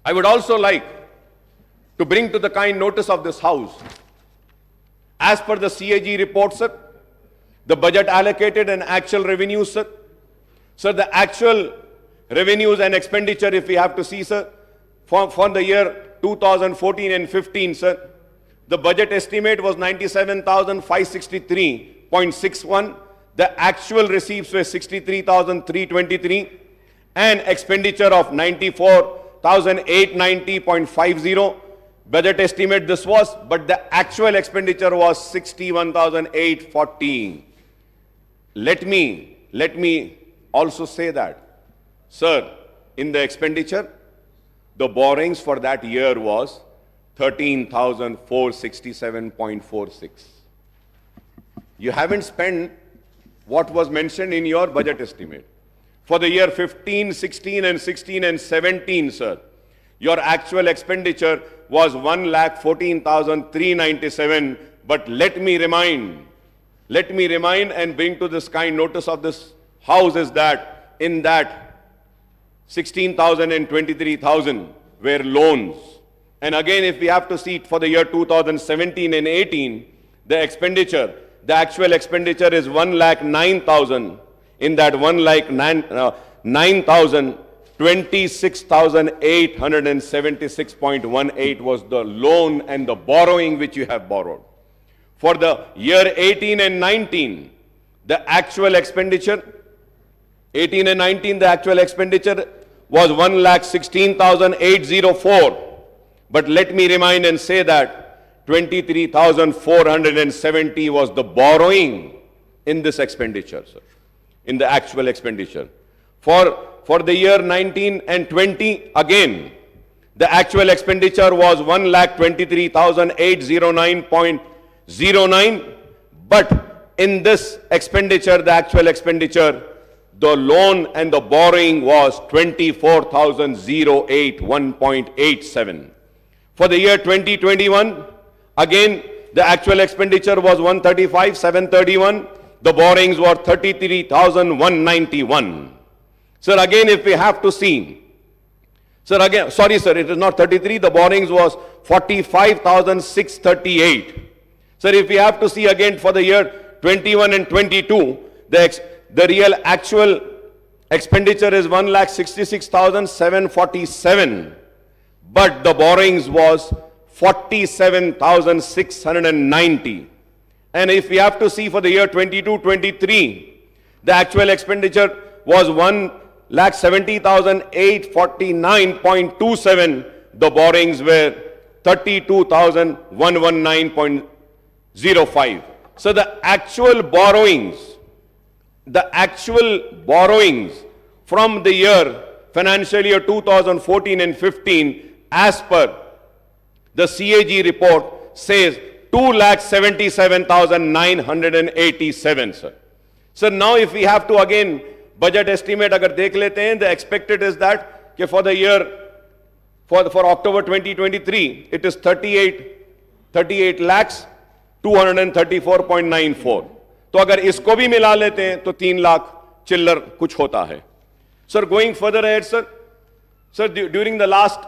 I would also like to bring to the kind notice of this House, as per the CAG report, sir, the budget allocated and actual revenues, sir. Sir, the actual revenues and expenditure, if we have to see, sir, for the year 2014 and 15, sir, the budget estimate was 97,563.61. The actual receipts were 63,323 and expenditure of 94,890.50. Budget estimate this was, but the actual expenditure was 61,814. Let me also say that, sir, in the expenditure, the borrowings for that year was 13,467.46. You haven't spent what was mentioned in your budget estimate. For the year 15, 16 and 16 and 17, sir, your actual expenditure was 1,14,397. But let me remind and bring to this kind notice of this House is that in that 16,000 and 23,000 were loans. And again, if we have to see it for the year 2017 and 18, the expenditure, the actual expenditure is 1,09,000. In that 1,09,000, 26,876.18 was the loan and the borrowing which you have borrowed. For the year 18 and 19, the actual expenditure, 18 and 19, the actual expenditure was 1,16,804. But let me remind and say that 23,470 was the borrowing in this expenditure, sir, in the actual expenditure. For the year 19 and 20, again, the actual expenditure was 1,23,809.09. But in this expenditure, the actual expenditure, the loan and the borrowing was 24,081.87. For the year 2021, again, the actual expenditure was 135,731. The borrowings were 33,191. Sir, again, if we have to see, sir, again, sorry, sir, it is not 33. The borrowings was 45,638. Sir, if we have to see again for the year 21 and 22, the real actual expenditure is 1,66,747. But the borrowings was 47,690. And if we have to see for the year 22-23, the actual expenditure was 1,70,849.27. The borrowings were 32,119.05. So the actual borrowings from the year financial year 2014 and 15, as per the CAG report, says 2,77,987, sir. So now if we have to again budget estimate agar dekh lete hain, the expected is that for the year, for October 2023, it is 38 lakhs 234.94. तो अगर इसको भी मिला लेते हैं तो 3 लाख चिल्लर कुछ होता है. Sir, going further ahead, sir, during the last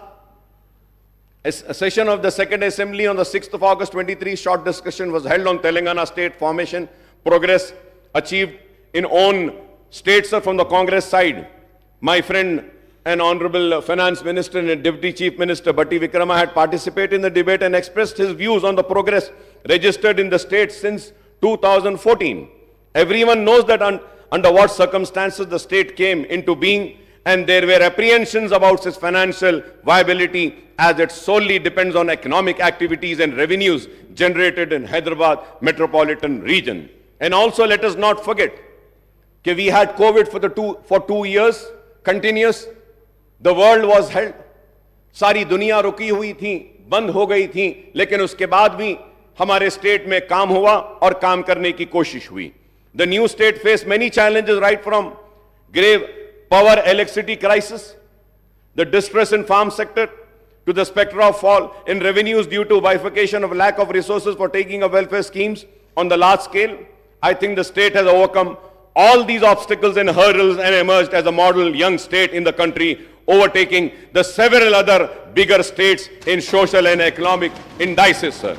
session of the Second Assembly on the 6th of August 23, short discussion was held on Telangana state formation, progress achieved in own states, sir, from the Congress side. My friend and Honorable Finance Minister and Deputy Chief Minister Batti Vikrama had participated in the debate and expressed his views on the progress registered in the states since 2014. Everyone knows that under what circumstances the state came into being, and there were apprehensions about its financial viability as it solely depends on economic activities and revenues generated in Hyderabad metropolitan region. And also let us not forget that we had COVID for 2 years continuous. The world was held. सारी दुनिया रुकी हुई थी, बंद हो गई थी, लेकिन उसके बाद भी हमारे स्टेट में काम हुआ और काम करने की कोशिश हुई. The new state faced many challenges, right from grave power electricity crisis, the distress in farm sector, to the specter of fall in revenues due to bifurcation of lack of resources for taking of welfare schemes on the large scale. I think the state has overcome all these obstacles and hurdles and emerged as a model young state in the country, overtaking the several other bigger states in social and economic indices, sir.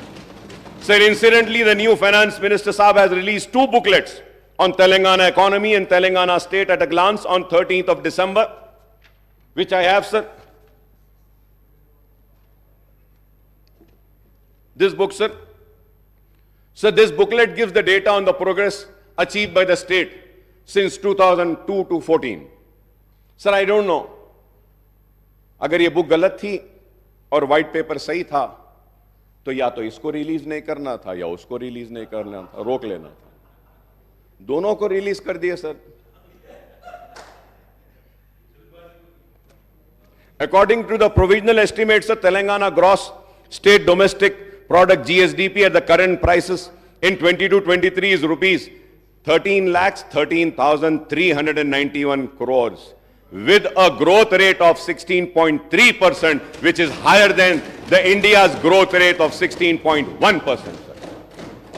Sir, incidentally, the new Finance Minister Saab has released 2 booklets on Telangana economy and Telangana state at a glance on 13th of December, which I have, sir. This book, sir. So this booklet gives the data on the progress achieved by the state since 2002 to 14. Sir, I don't know. अगर ये book गलत थी और white paper सही था, तो या तो इसको रिलीज नहीं करना था या उसको रिलीज नहीं करना था, रोक लेना था. दोनों को रिलीज कर दिए, sir. According to the provisional estimates of Telangana gross state domestic product GSDP at the current prices in 22-23 is rupees 13,13,391 crores with a growth rate of 16.3%, which is higher than the India's growth rate of 16.1%.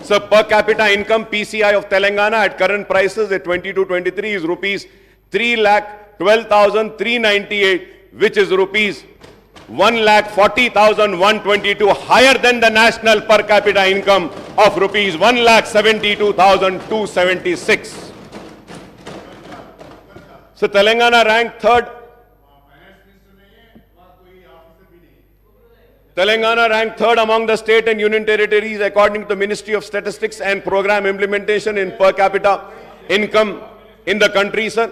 So per capita income PCI of Telangana at current prices at 22-23 is rupees 1,12,398, which is rupees 1,40,122, higher than the national per capita income of rupees 1,72,276. So Telangana ranked third. Telangana ranked third among the state and union territories according to the Ministry of Statistics and Program Implementation in per capita income in the country, sir.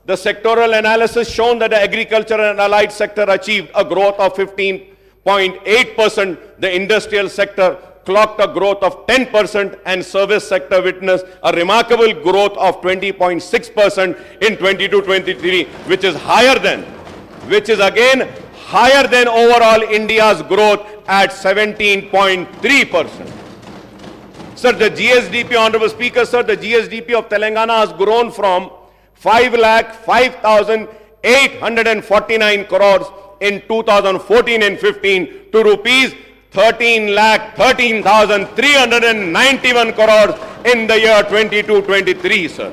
The sectoral analysis shown that the agriculture and allied sector achieved a growth of 15.8%, the industrial sector clocked a growth of 10%, and service sector witnessed a remarkable growth of 20.6% in 22-23, which is again higher than overall India's growth at 17.3%. Sir, the GSDP, Honorable Speaker, sir, the GSDP of Telangana has grown from 5,05,849 crores in 2014 and 15 to rupees 13,13,391 crores in the year 22-23, sir,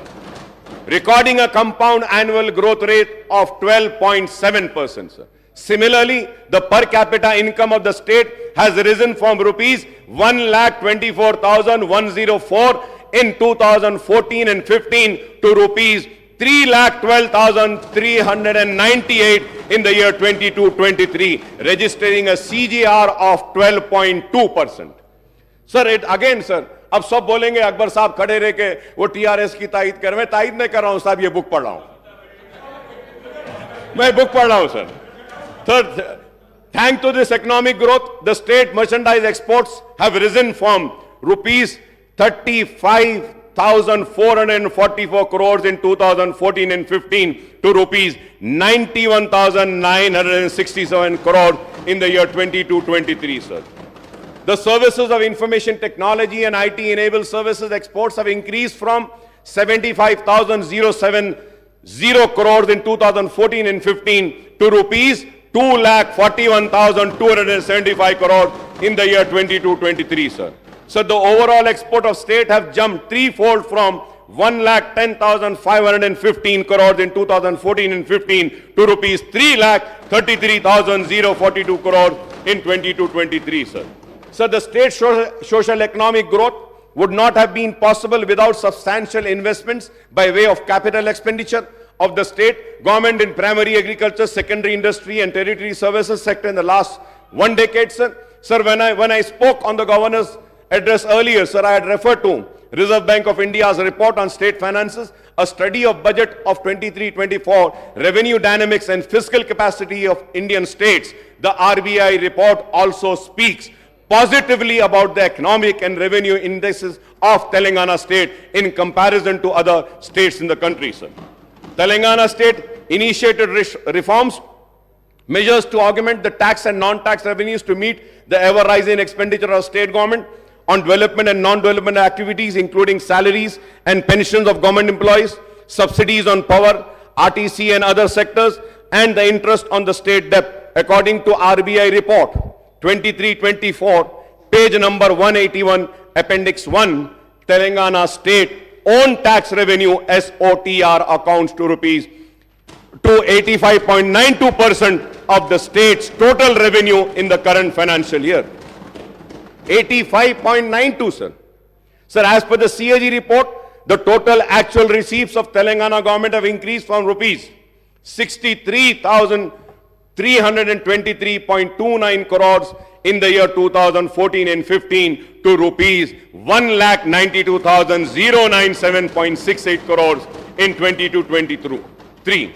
recording a compound annual growth rate of 12.7%, sir. Similarly, the per capita income of the state has risen from rupees 1,24,104 in 2014 and 15 to rupees 3,12,398 in the year 22-23, registering a CGR of 12.2%. Sir, it again, sir, अब सब बोलेंगे अकबर साहब खड़े रह के वो TRS की तायद कर, मैं तायद नहीं कर रहा हूं साहब, ये बुक पढ़ रहा हूं, मैं बुक पढ़ रहा हूं sir. Third, thanks to this economic growth, the state merchandise exports have risen from rupees 35,444 crores in 2014 and 15 to rupees 91,967 crores in the year 22-23, sir. The services of information technology and IT-enabled services exports have increased from 75,070 crores in 2014 and 15 to rupees 2,41,275 crores in the year 22-23, sir. So the overall export of state have jumped threefold from 1,10,515 crores in 2014 and 15 to rupees 3,33,042 crores in 22-23, sir. So the state social economic growth would not have been possible without substantial investments by way of capital expenditure of the state government in primary agriculture, secondary industry and territory services sector in the last 1 decade, sir. Sir, when I spoke on the governor's address earlier, sir, I had referred to Reserve Bank of India's report on state finances, a study of budget of 23-24, revenue dynamics and fiscal capacity of Indian states. The RBI report also speaks positively about the economic and revenue indices of Telangana state in comparison to other states in the country, sir. Telangana state initiated reforms, measures to augment the tax and non-tax revenues to meet the ever-rising expenditure of state government on development and non-development activities, including salaries and pensions of government employees, subsidies on power, RTC and other sectors, and the interest on the state debt. According to RBI report 23-24, page number 181, Appendix 1, Telangana state own tax revenue SOTR accounts to rupees to 85.92% of the state's total revenue in the current financial year. 85.92, sir. Sir, as per the CAG report, the total actual receipts of Telangana government have increased from rupees 63,323.29 crores in the year 2014 and 15 to rupees 1,92,097.68 crores in 22-23.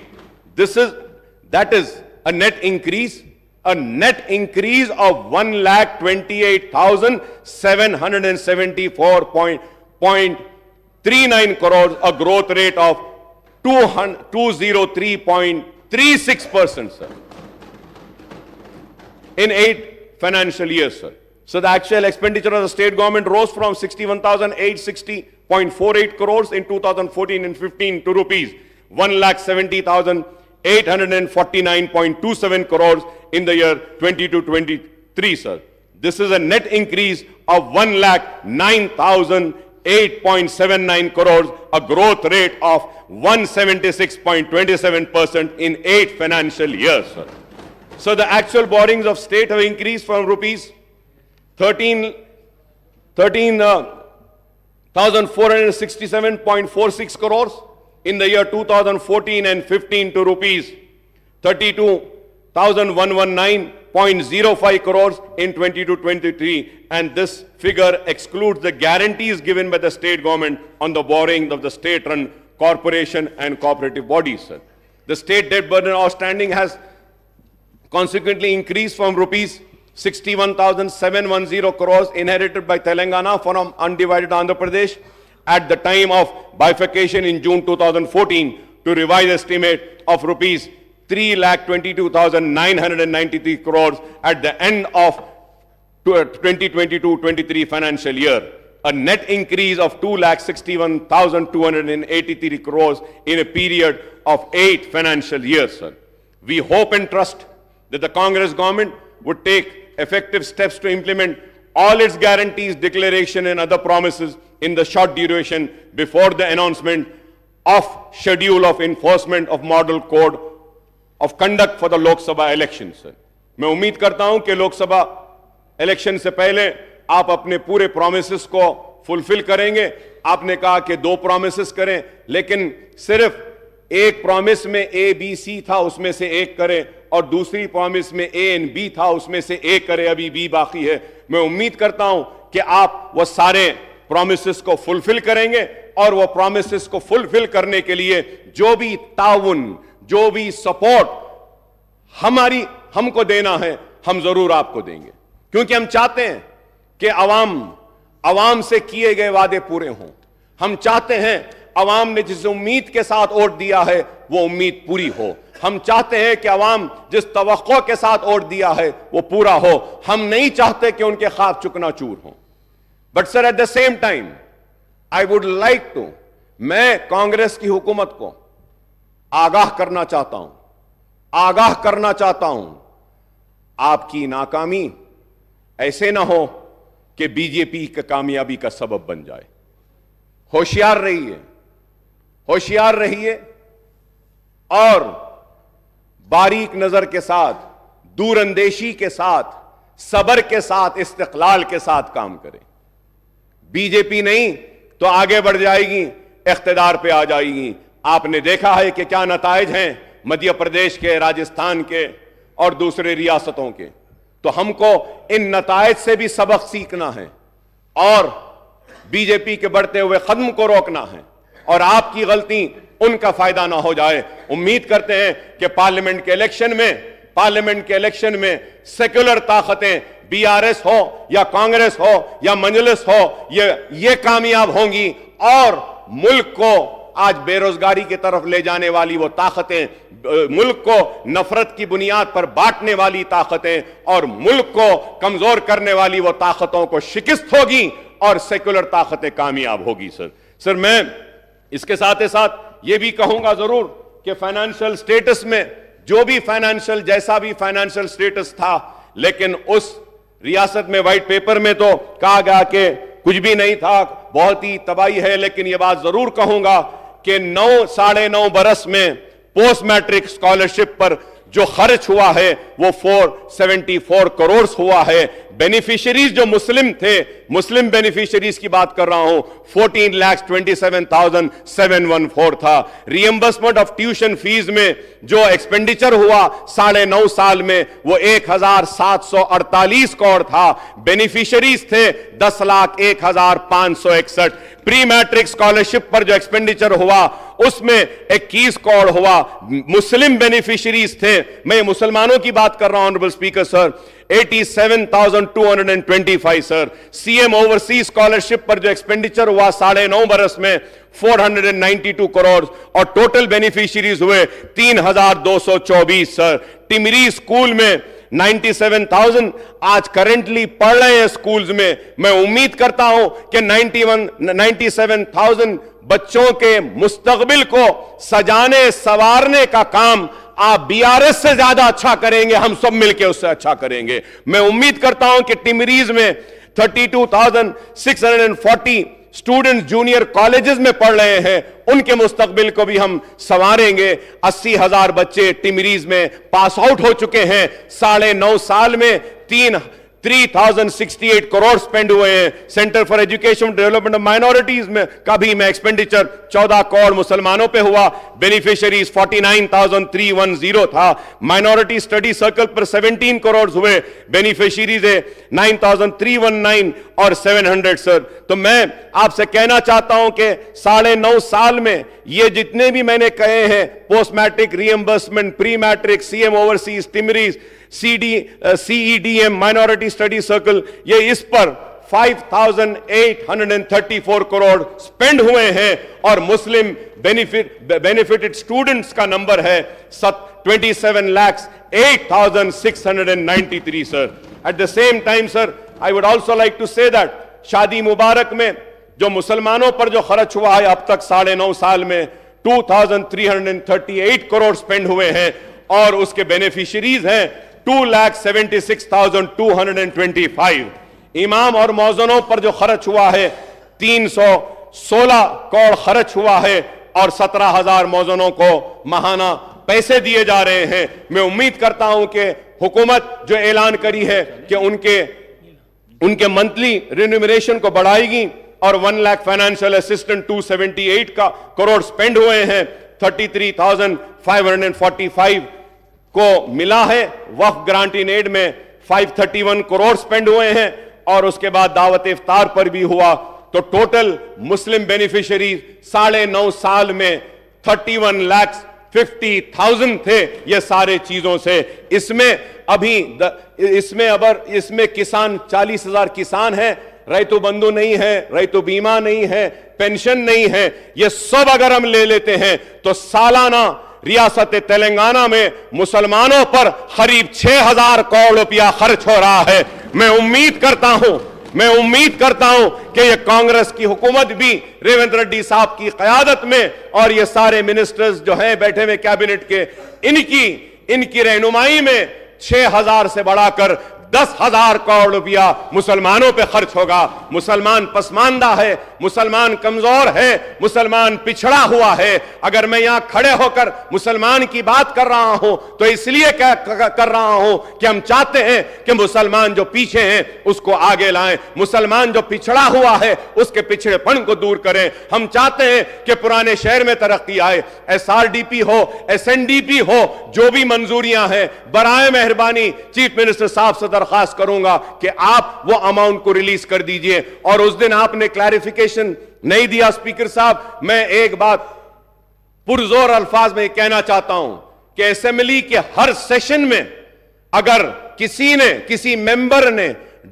That is a net increase of 1,28,774.39 crores, a growth rate of 203.36%, sir, in 8 financial years, sir. So the actual expenditure of the state government rose from 61,860.48 crores in 2014 and 15 to rupees 1,70,849.27 crores in the year 22-23, sir. This is a net increase of 1,09,000 8.79 crores, a growth rate of 176.27% in 8 financial years, sir. So the actual borrowings of state have increased from rupees 13,467.46 crores in the year 2014 and 15 to rupees 32,119.05 crores in 22-23, and this figure excludes the guarantees given by the state government on the borrowing of the state-run corporation and cooperative bodies, sir. The state debt burden outstanding has consequently increased from rupees 61,710 crores inherited by Telangana from undivided Andhra Pradesh at the time of bifurcation in June 2014 to revised estimate of rupees 3,22,993 crores at the end of 2022-23 financial year, a net increase of 2,61,283 crores in a period of 8 financial years, sir. We hope and trust that the Congress government would take effective steps to implement all its guarantees, declaration and other promises in the short duration before the announcement of schedule of enforcement of model code of conduct for the Lok Sabha elections, sir. मैं उम्मीद करता हूं कि Lok Sabha election से पहले आप अपने पूरे प्रोमिसेस को फुलफिल करेंगे. आपने कहा कि 2 प्रोमिसेस करें, लेकिन सिर्फ एक प्रॉमिस में ए बी सी था, उसमें से एक करें, और दूसरी प्रॉमिस में ए एंड बी था, उसमें से एक करें, अभी बी बाकी है. मैं उम्मीद करता हूं कि आप वो सारे प्रॉमिसेस को फुलफिल करेंगे और वो प्रॉमिसेस को फुलफिल करने के लिए जो भी ताउन, जो भी सपोर्ट हमको देना है, हम जरूर आपको देंगे, क्योंकि हम चाहते हैं कि अवाम से किए गए वादे पूरे हों. हम चाहते हैं अवाम ने जिस उम्मीद के साथ वोट दिया है वो उम्मीद पूरी हो. हम चाहते हैं कि अवाम जिस तवक्को के साथ वोट दिया है वो पूरा हो. हम नहीं चाहते कि उनके ख्वाब चुकनाचूर हों. But sir, at the same time I would like to, मैं कांग्रेस की हुकूमत को आगाह करना चाहता हूं, आपकी नाकामी ऐसे ना हो कि बीजेपी की कामयाबी का सबब बन जाए. होशियार रहिए और बारीक नजर के साथ, दूरंदेशी के साथ, सब्र के साथ, इस्तिक़लाल के साथ काम करें. बीजेपी नहीं तो आगे बढ़ जाएगी, इख्तिदार पे आ जाएगी. आपने देखा है कि क्या नताइज हैं मध्य प्रदेश के, राजस्थान के और दूसरे रियासतों के. तो हमको इन नताइज से भी सबक सीखना है और बीजेपी के बढ़ते हुए कदम को रोकना है, और आपकी गलती उनका फायदा ना हो जाए. उम्मीद करते हैं कि पार्लियामेंट के इलेक्शन में सेक्युलर ताकतें, बीआरएस हो या कांग्रेस हो या मजलिस हो, ये कामयाब होंगी, और मुल्क को आज बेरोजगारी की तरफ ले जाने वाली वो ताकतें, मुल्क को नफरत की बुनियाद पर बांटने वाली ताकतें और मुल्क को कमजोर करने वाली वो ताकतों को शिकस्त होगी और सेक्युलर ताकतें कामयाब होगी. सर मैं इसके साथ ही साथ ये भी कहूंगा जरूर कि फाइनेंशियल स्टेटस में जैसा भी फाइनेंशियल स्टेटस था, लेकिन उस रियासत में व्हाइट पेपर में तो कहा गया कि कुछ भी नहीं था, बहुत ही तबाही है. लेकिन यह बात जरूर कहूंगा कि 9-9.5 बरस में पोस्ट मैट्रिक स्कॉलरशिप पर जो खर्च हुआ है वो 474 करोड़ हुआ है. बेनिफिशियरीज जो मुस्लिम थे, मुस्लिम बेनिफिशियरीज की बात कर रहा हूं, 14,27,714 था. रिएम्बर्समेंट ऑफ ट्यूशन फीस में जो एक्सपेंडिचर हुआ 9.5 साल में वो 1,748 करोड़ था. बेनिफिशियरीज थे 10,01,561. प्री मैट्रिक स्कॉलरशिप पर जो एक्सपेंडिचर हुआ उसमें 21 करोड़ हुआ. मुस्लिम बेनिफिशियरीज थे, मैं मुसलमानों की बात कर रहा हूं honourable speaker sir, 87,225 sir. CM overseas scholarship पर जो एक्सपेंडिचर हुआ 9.5 बरस में 492 करोड़, और टोटल बेनिफिशियरीज हुए 3,224 सर. टिमरी स्कूल में 97,000 आज करेंटली पढ़ रहे हैं स्कूल्स में. मैं उम्मीद करता हूं कि 97,000 बच्चों के मुस्तकबिल को सजाने संवारने का काम आप बीआरएस से ज्यादा अच्छा करेंगे, हम सब मिलकर उससे अच्छा करेंगे. मैं उम्मीद करता हूं कि टिमरीज में 32,640 स्टूडेंट्स जूनियर कॉलेजेस में पढ़ रहे हैं, उनके मुस्तकबिल को भी हम संवारेंगे। 80,000 बच्चे टिमरीज में पास आउट हो चुके हैं। 9.5 साल में 3,068 करोड़ स्पेंड हुए हैं। Centre for education development of minorities में का भी मैं एक्सपेंडिचर 14 करोड़ मुसलमानों पे हुआ। बेनिफिशियरीज 49,310 था। माइनॉरिटी स्टडी सर्कल पर 17 करोड़ हुए। बेनिफिशियरीज है 9,319 और 700 सर। तो मैं आपसे कहना चाहता हूं कि 9.5 साल में ये जितने भी मैंने कहे हैं, post matric reimbursement, pre matric, CM overseas, टिमरीज, CEDM, माइनॉरिटी स्टडी सर्कल, ये इस पर 5,834 करोड़ स्पेंड हुए हैं। और मुस्लिम बेनिफिटेड स्टूडेंट्स का नंबर है 27,08,693 sir. At the same time sir, I would also like to say that Shaadi Mubarak में जो मुसलमानों पर जो खर्च हुआ है अब तक 9.5 साल में 2,338 करोड़ स्पेंड हुए हैं। और उसके बेनिफिशियरीज हैं 2,76,225। इमाम और मौज़नों पर जो खर्च हुआ है 316 करोड़ खर्च हुआ है और 17,000 मौज़नों को माहाना पैसे दिए जा रहे हैं। मैं उम्मीद करता हूं कि हुकूमत जो ऐलान करी है कि उनके मंथली रिन्यूमरेशन को बढ़ाएगी और 1 lakh financial assistant 278 crore spend हुए हैं। 33,545 को मिला है। वक्फ ग्रांट इन एड में 531 करोड़ स्पेंड हुए हैं और उसके बाद दावत इफ्तार पर भी हुआ। तो टोटल मुस्लिम बेनिफिशियरी 9.5 साल में 31,50,000 थे। ये सारे चीजों से इसमें किसान 40,000 किसान है, रैतु बंधु नहीं है, रैतु बीमा नहीं है, पेंशन नहीं है। ये सब अगर हम ले लेते हैं तो सालाना रियासत तेलंगाना में मुसलमानों पर करीब 6,000 करोड़ रुपया खर्च हो रहा है। मैं उम्मीद करता हूं कि ये कांग्रेस की हुकूमत भी रेवंत रेड्डी साहब की क़यादत में और ये सारे मिनिस्टर्स जो हैं बैठे हुए कैबिनेट के, इनकी रहनुमाई में 6,000 से बढ़ाकर 10,000 करोड़ रुपया मुसलमानों पे खर्च होगा। मुसलमान पसमानदा है, मुसलमान कमजोर है, मुसलमान पिछड़ा हुआ है। अगर मैं यहां खड़े होकर मुसलमान की बात कर रहा हूं तो इसलिए कर रहा हूं कि हम चाहते हैं कि मुसलमान जो पीछे हैं उसको आगे लाएं, मुसलमान जो पिछड़ा हुआ है उसके पिछड़ेपन को दूर करें। हम चाहते हैं कि पुराने शहर में तरक्की आए, SRDP हो, SNDP हो, जो भी मंजूरियां हैं, बराए मेहरबानी चीफ मिनिस्टर साहब से दरखास्त करूंगा कि आप वो अमाउंट को रिलीज कर दीजिए। और उस दिन आपने क्लैरिफिकेशन नहीं दिया स्पीकर साहब। मैं एक बात पुरजोर अल्फाज में कहना चाहता हूं कि असेंबली के हर सेशन में अगर किसी मेंबर ने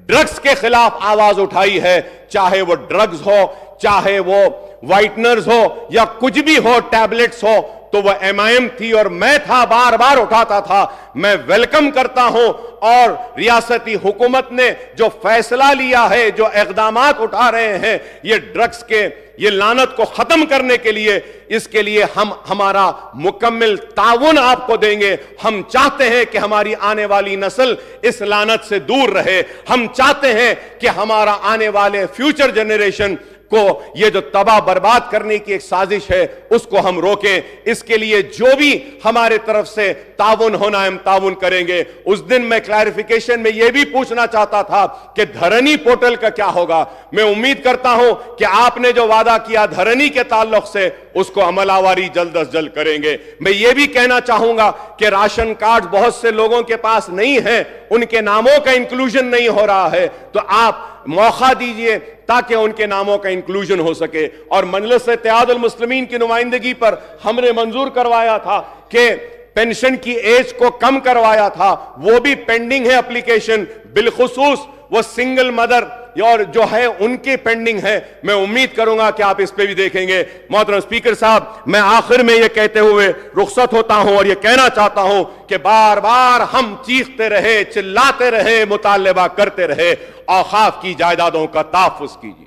ड्रग्स के खिलाफ आवाज उठाई है, चाहे वो ड्रग्स हो, चाहे वो व्हाइटनर्स हो या कुछ भी हो, टैबलेट्स हो, तो वह MIM थी और मैं था, बार बार उठाता था। मैं वेलकम करता हूं और रियासती हुकूमत ने जो फैसला लिया है, जो इक़दामात उठा रहे हैं ये ड्रग्स के ये लानत को खत्म करने के लिए, इसके लिए हम हमारा मुकम्मल ताउन आपको देंगे। हम चाहते हैं कि हमारी आने वाली नस्ल इस लानत से दूर रहे। हम चाहते हैं कि हमारा आने वाले फ्यूचर जनरेशन को ये जो तबाह बर्बाद करने की एक साजिश है उसको हम रोकें। इसके लिए जो भी हमारे तरफ से ताउन होना है हम ताउन करेंगे। उस दिन मैं क्लैरिफिकेशन में यह भी पूछना चाहता था कि धरनी पोर्टल का क्या होगा। मैं उम्मीद करता हूं कि आपने जो वादा किया धरनी के ताल्लुक से उसको अमलावरी जल्द अज जल्द करेंगे। मैं ये भी कहना चाहूंगा कि राशन कार्ड बहुत से लोगों के पास नहीं है, उनके नामों का इंक्लूजन नहीं हो रहा है, तो आप मौका दीजिए ताकि उनके नामों का इंक्लूजन हो सके। और मजलिस इत्तेहादुल मुस्लिमीन की नुमाइंदगी पर हमने मंजूर करवाया था कि पेंशन की एज को कम करवाया था, वो भी पेंडिंग है एप्लीकेशन, बिलखुसूस वो सिंगल मदर और जो है उनके पेंडिंग है। मैं उम्मीद करूंगा कि आप इस पे भी देखेंगे। मोहतरम स्पीकर साहब, मैं आखिर में यह कहते हुए रुखसत होता हूं और यह कहना चाहता हूं कि बार बार हम चीखते रहे, चिल्लाते रहे, मुतालबा करते रहे, औकाफ की जायदादों का तहफ्फुज कीजिए,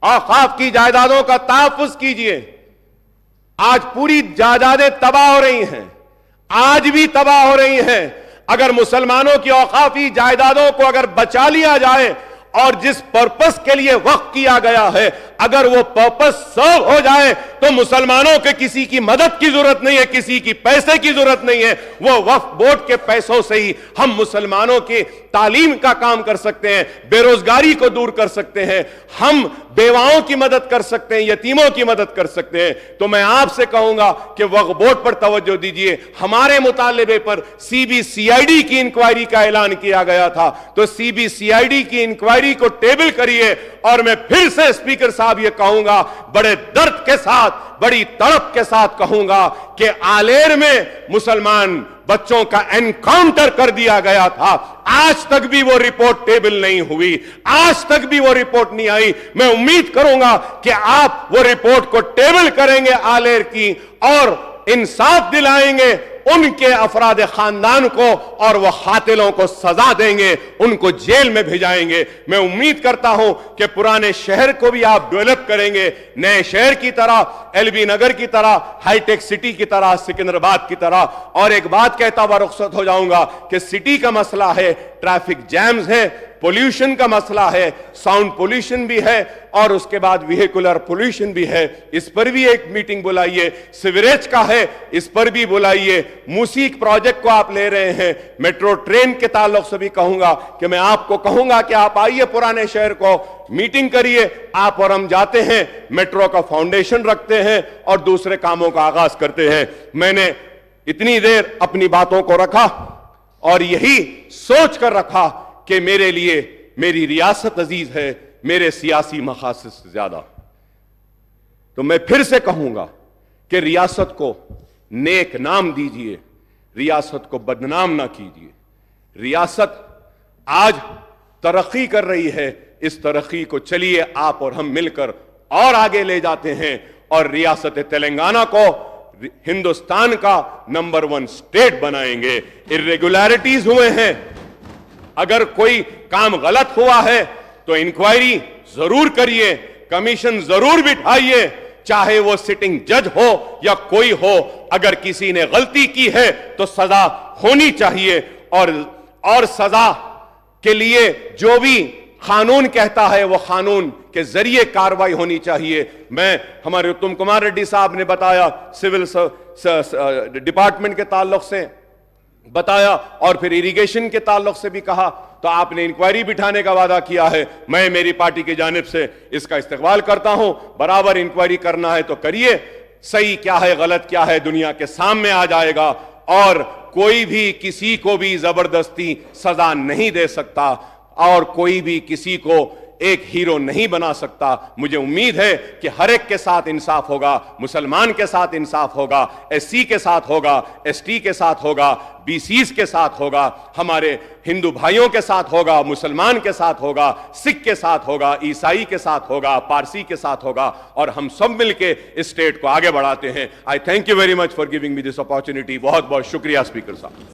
औकाफ की जायदादों का तहफ्फुज कीजिए। आज पूरी जायदादें तबाह हो रही हैं, आज भी तबाह हो रही हैं। अगर मुसलमानों की औकाफी जायदादों को अगर बचा लिया जाए और जिस पर्पस के लिए वक्फ किया गया है, अगर वो पर्पस सर्व हो जाए तो मुसलमानों के किसी की मदद की जरूरत नहीं है, किसी की पैसे की जरूरत नहीं है। वो वक्फ बोर्ड के पैसों से ही हम मुसलमानों की तालीम का काम कर सकते हैं, बेरोजगारी को दूर कर सकते हैं, हम बेवाओं की मदद कर सकते हैं, यतीमों की मदद कर सकते हैं। तो मैं आपसे कहूंगा कि वक्फ बोर्ड पर तवज्जो दीजिए। हमारे मुतालिबे पर सीबीसीआईडी की इंक्वायरी का ऐलान किया गया था, तो सीबीसीआईडी की इंक्वायरी को टेबल करिए। और मैं फिर से स्पीकर साहब ये कहूंगा, बड़े दर्द के साथ, बड़ी तड़प के साथ कहूंगा कि आलेर में मुसलमान बच्चों का एनकाउंटर कर दिया गया था। आज तक भी वो रिपोर्ट टेबल नहीं हुई, आज तक भी वो रिपोर्ट नहीं आई। मैं उम्मीद करूंगा कि आप वो रिपोर्ट को टेबल करेंगे आलेर की, और इंसाफ दिलाएंगे उनके अफराद खानदान को, और वो कातिलों को सजा देंगे, उनको जेल में भिजाएंगे। मैं उम्मीद करता हूं कि पुराने शहर को भी आप डेवलप करेंगे, नए शहर की तरह, एलबी नगर की तरह, हाईटेक सिटी की तरह, सिकंदराबाद की तरह। और एक बात कहता हुआ रुखसत हो जाऊंगा कि सिटी का मसला है, ट्रैफिक जैम्स है, पोल्यूशन का मसला है, साउंड पोल्यूशन भी है, और उसके बाद व्हीकुलर पोल्यूशन भी है। इस पर भी एक मीटिंग बुलाइए। सिवरेज का है, इस पर भी बुलाइए। मूसीक प्रोजेक्ट को आप ले रहे हैं, मेट्रो ट्रेन के ताल्लुक से भी कहूंगा कि मैं आपको कहूंगा कि आप आइए पुराने शहर को, मीटिंग करिए। आप और हम जाते हैं, मेट्रो का फाउंडेशन रखते हैं और दूसरे कामों का आगाज करते हैं। मैंने इतनी देर अपनी बातों को रखा और यही सोच कर रखा कि मेरे लिए मेरी रियासत अजीज है, मेरे सियासी मकासद से ज्यादा। तो मैं फिर से कहूंगा कि रियासत को नेक नाम दीजिए, रियासत को बदनाम ना कीजिए। रियासत आज तरक्की कर रही है, इस तरक्की को चलिए आप और हम मिलकर और आगे ले जाते हैं, और रियासत तेलंगाना को हिंदुस्तान का नंबर 1 स्टेट बनाएंगे। इर्रेगुलरिटीज हुए हैं, अगर कोई काम गलत हुआ है तो इंक्वायरी जरूर करिए, कमीशन जरूर बिठाइए, चाहे वो सिटिंग जज हो या कोई हो। अगर किसी ने गलती की है तो सजा होनी चाहिए, और सजा के लिए जो भी कानून कहता है वो कानून के जरिए कार्रवाई होनी चाहिए। मैं हमारे उत्तम कुमार रेड्डी साहब ने बताया, सिविल डिपार्टमेंट के ताल्लुक से बताया, और फिर इरिगेशन के ताल्लुक से भी कहा। तो आपने इंक्वायरी बिठाने का वादा किया है, मैं मेरी पार्टी की जानिब से इसका इस्तकबाल करता हूं। बराबर इंक्वायरी करना है तो करिए, सही क्या है गलत क्या है दुनिया के सामने आ जाएगा, और कोई भी किसी को भी जबरदस्ती सजा नहीं दे सकता, और कोई भी किसी को एक हीरो नहीं बना सकता। मुझे उम्मीद है कि हर एक के साथ इंसाफ होगा, मुसलमान के साथ इंसाफ होगा, एससी के साथ होगा, एसटी के साथ होगा, बीसीस के साथ होगा, हमारे हिंदू भाइयों के साथ होगा, मुसलमान के साथ होगा, सिख के साथ होगा, ईसाई के साथ होगा, पारसी के साथ होगा, और हम सब मिलके इस स्टेट को आगे बढ़ाते हैं। आई thank you very much for giving me this opportunity. बहुत बहुत शुक्रिया स्पीकर साहब।